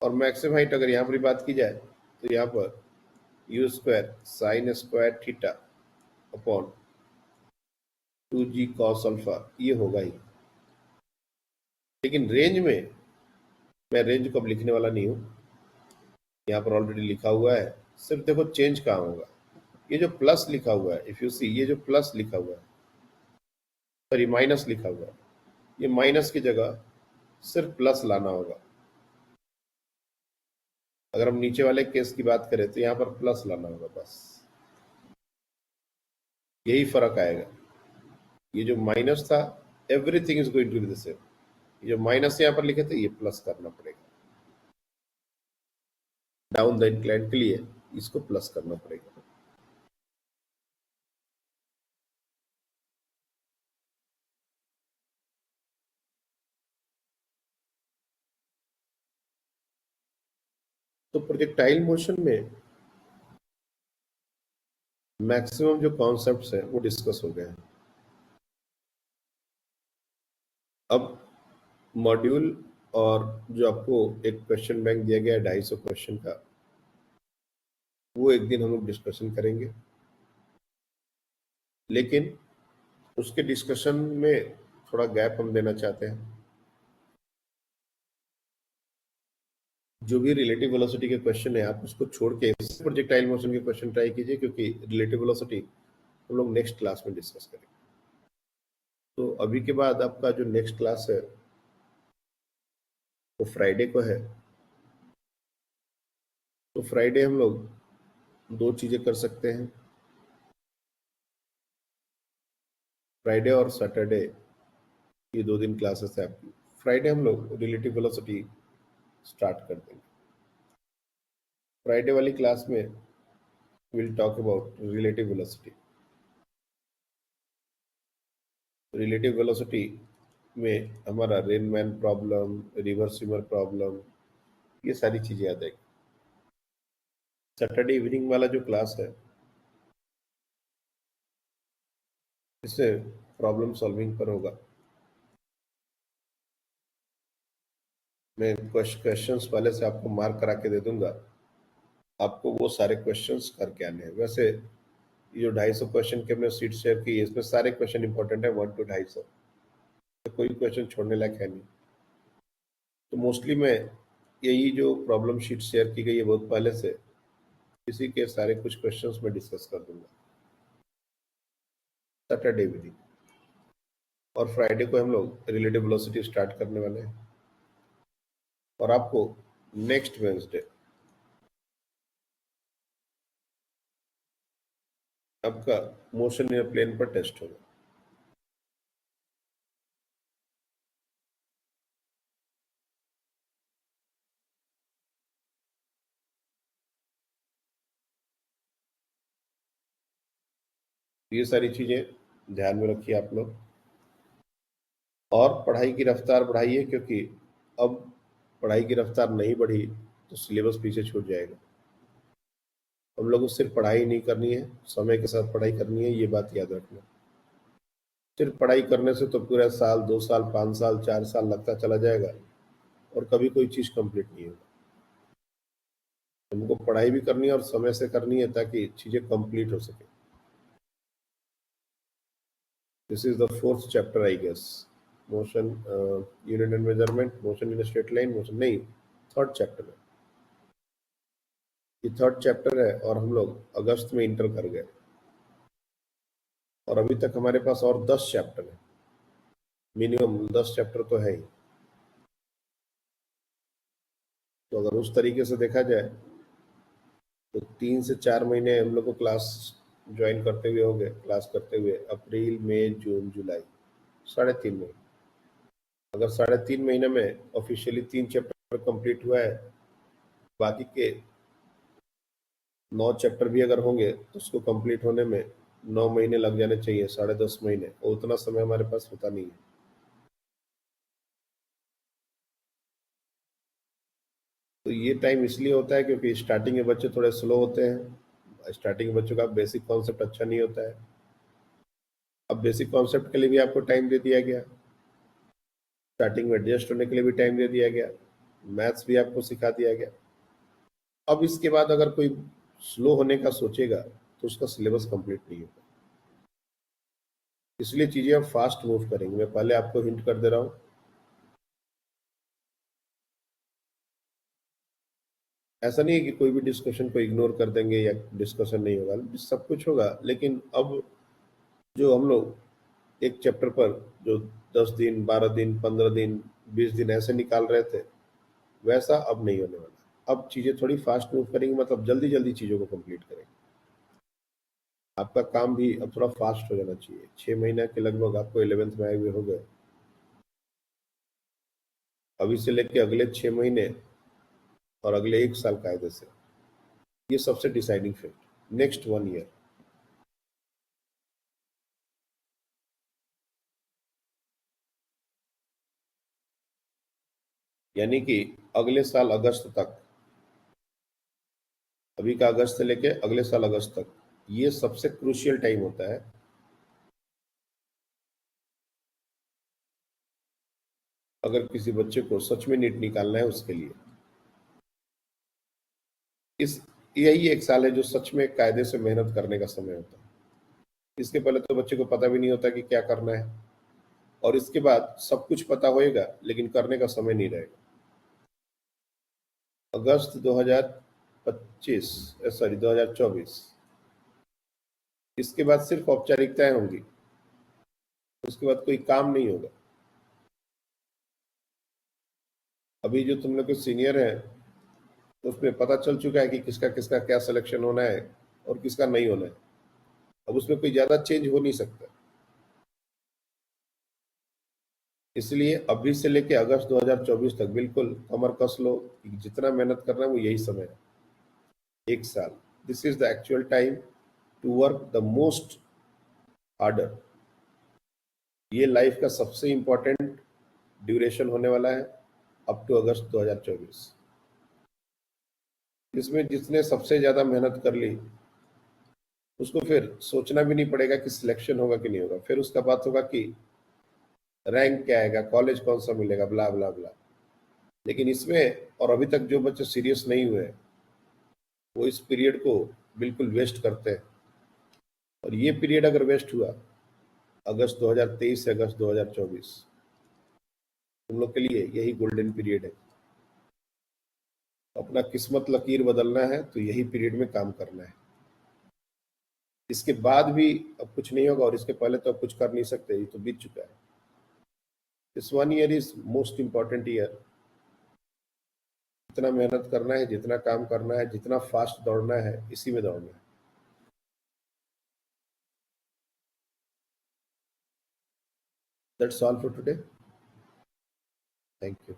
और मैक्सिमम हाइट अगर यहाँ पर बात की जाए तो यहाँ पर you square sine square theta upon 2g cos alpha ये होगा ही। लेकिन रेंज में मैं रेंज को अब लिखने वाला नहीं हूँ, यहाँ पर ऑलरेडी लिखा हुआ है। सिर्फ देखो चेंज कहाँ होगा, ये जो प्लस लिखा हुआ है इफ यू सी, ये जो प्लस लिखा हुआ है सॉरी माइनस लिखा हुआ है, ये माइनस की जगह सिर्फ प्लस लाना होगा। अगर हम नीचे वाले केस की बात करें तो यहाँ पर प्लस लाना होगा, बस यही फर्क आएगा। ये जो माइनस था everything is going to be the same, ये जो माइनस यहाँ पर लिखे थे ये प्लस करना पड़ेगा। डाउन द इंक्लाइन के लिए इसको प्लस करना पड़ेगा। तो प्रोजेक्टाइल मोशन में मैक्सिमम जो कॉन्सेप्ट्स हैं वो डिस्कस हो गए हैं। अब मॉड्यूल और जो आपको एक क्वेश्चन बैंक दिया गया है 250 क्वेश्चन का, वो एक दिन हम लोग डिस्कशन करेंगे। लेकिन उसके डिस्कशन में थोड़ा गैप हम देना चाहते हैं। जो भी रिलेटिव वेलोसिटी के क्वेश्चन है आप उसको छोड़ के प्रोजेक्टाइल मोशन के क्वेश्चन ट्राई कीजिए, क्योंकि रिलेटिव वेलोसिटी हम लोग नेक्स्ट क्लास में डिस्कस करेंगे। तो अभी के बाद आपका जो नेक्स्ट क्लास है वो फ्राइडे को है। तो फ्राइडे हम लोग दो चीजें कर सकते हैं, फ्राइडे और सैटरडे, ये 2 दिन क्लासेस है आपकी। फ्राइडे हम लोग रिलेटिव वेलोसिटी स्टार्ट कर देंगे। फ्राइडे वाली क्लास में will talk about relative velocity. Relative velocity में हमारा Rain Man problem, river swimmer problem, ये सारी चीजें आ जाएगी। सैटरडे इवनिंग वाला जो क्लास है इससे प्रॉब्लम सॉल्विंग पर होगा। मैं क्वेश्चंस पहले से आपको मार्क करा के दे दूंगा, आपको वो सारे क्वेश्चंस करके आने हैं। वैसे ये जो 250 क्वेश्चन के हमने सीट शेयर की, इसमें सारे क्वेश्चन इंपॉर्टेंट है, 1 to 250, तो कोई क्वेश्चन छोड़ने लायक है नहीं। तो मोस्टली मैं यही जो प्रॉब्लम शीट शेयर की गई है बहुत पहले से, इसी के सारे कुछ क्वेश्चंस मैं डिस्कस कर दूंगा सैटरडे इवनिंग। और फ्राइडे को हम लोग रिलेटिव वेलोसिटी स्टार्ट करने वाले हैं, और आपको नेक्स्ट वेंसडे आपका मोशन इन प्लेन पर टेस्ट होगा। ये सारी चीजें ध्यान में रखिए आप लोग, और पढ़ाई की रफ्तार बढ़ाइए, क्योंकि अब पढ़ाई की रफ्तार नहीं बढ़ी तो सिलेबस पीछे छूट जाएगा। हम लोगों को सिर्फ पढ़ाई नहीं करनी है, समय के साथ पढ़ाई करनी है, ये बात याद रखना। सिर्फ पढ़ाई करने से तो पूरा साल, 2 साल, 5 साल, 4 साल लगता चला जाएगा और कभी कोई चीज कंप्लीट नहीं होगा। हमको पढ़ाई भी करनी है और समय से करनी है, ताकि चीजें कंप्लीट हो सके। This is the 4th chapter I guess, motion unit and measurement, motion in straight line, motion नहीं, 3rd चैप्टर है ये। 3rd चैप्टर है और हम लोग अगस्त में इंटर कर गए, और अभी तक हमारे पास और 10 चैप्टर है, मिनिमम 10 चैप्टर तो है ही। तो अगर उस तरीके से देखा जाए तो 3 से 4 महीने हम लोग को क्लास ज्वाइन करते हुए हो गए, क्लास करते हुए अप्रैल, मई, जून, जुलाई, 3.5 महीने। अगर 3.5 महीने में ऑफिशियली 3 चैप्टर कंप्लीट हुआ है, बाकी के 9 चैप्टर भी अगर होंगे तो उसको कंप्लीट होने में 9 महीने लग जाने चाहिए, 10.5 महीने, और उतना समय हमारे पास होता नहीं है। तो ये टाइम इसलिए होता है क्योंकि स्टार्टिंग में बच्चे थोड़े स्लो होते हैं, स्टार्टिंग में बच्चों का बेसिक कॉन्सेप्ट अच्छा नहीं होता है। अब बेसिक कॉन्सेप्ट के लिए भी आपको टाइम दे दिया गया, स्टार्टिंग में एडजस्ट होने के लिए भी टाइम दे दिया गया, मैथ्स भी आपको सिखा दिया गया। अब इसके बाद अगर कोई स्लो होने का सोचेगा तो उसका सिलेबस कंप्लीट नहीं होगा, इसलिए चीजें अब फास्ट मूव करेंगे। मैं पहले आपको हिंट कर दे रहा हूँ, ऐसा नहीं है कि कोई भी डिस्कशन को इग्नोर कर देंगे या डिस्कशन नहीं होगा, सब कुछ होगा। लेकिन अब जो हम लोग एक चैप्टर पर जो 10 दिन, 12 दिन, 15 दिन, 20 दिन ऐसे निकाल रहे थे, वैसा अब नहीं होने वाला। अब चीजें थोड़ी फास्ट मूव करेंगी, मतलब जल्दी जल्दी चीजों को कंप्लीट करेंगे। आपका काम भी अब थोड़ा फास्ट हो जाना चाहिए। 6 महीने के लगभग आपको 11th में आए हुए हो गए, अभी से लेके अगले 6 महीने और अगले 1 साल कायदे से, ये सबसे डिसाइडिंग फैक्ट, नेक्स्ट 1 ईयर। यानी कि अगले साल अगस्त तक, अभी का अगस्त से लेके अगले साल अगस्त तक, ये सबसे क्रूशियल टाइम होता है। अगर किसी बच्चे को सच में नीट निकालना है उसके लिए, इस यही 1 साल है जो सच में कायदे से मेहनत करने का समय होता है। इसके पहले तो बच्चे को पता भी नहीं होता कि क्या करना है, और इसके बाद सब कुछ पता होएगा लेकिन करने का समय नहीं रहेगा। अगस्त 2025, सॉरी 2024, इसके बाद सिर्फ औपचारिकताएं होंगी, उसके बाद कोई काम नहीं होगा। अभी जो तुम लोग के सीनियर है उसमें पता चल चुका है कि किसका किसका क्या सिलेक्शन होना है और किसका नहीं होना है। अब उसमें कोई ज्यादा चेंज हो नहीं सकता, इसलिए अभी से लेके अगस्त 2024 तक बिल्कुल कमर कस लो कि जितना मेहनत करना है वो यही समय है। 1 साल. This is the actual time to work the most harder. ये लाइफ का सबसे इंपॉर्टेंट ड्यूरेशन होने वाला है अप टू अगस्त 2024. इसमें जिसने सबसे ज्यादा मेहनत कर ली उसको फिर सोचना भी नहीं पड़ेगा कि सिलेक्शन होगा कि नहीं होगा. फिर उसका बात होगा कि रैंक क्या आएगा, कॉलेज कौन सा मिलेगा, ब्ला ब्ला ब्ला. लेकिन इसमें और अभी तक जो बच्चे सीरियस नहीं हुए वो इस पीरियड को बिल्कुल वेस्ट करते हैं. और ये पीरियड अगर वेस्ट हुआ अगस्त 2023 से अगस्त 2024, तुम लोग के लिए यही गोल्डन पीरियड है. अपना किस्मत लकीर बदलना है तो यही पीरियड में काम करना है. इसके बाद भी अब कुछ नहीं होगा और इसके पहले तो अब कुछ कर नहीं सकते, ये तो बीत चुका है. This 1 year is most important year. जितना मेहनत करना है, जितना काम करना है, जितना फास्ट दौड़ना है, इसी में दौड़ना है. That's all for today. Thank you.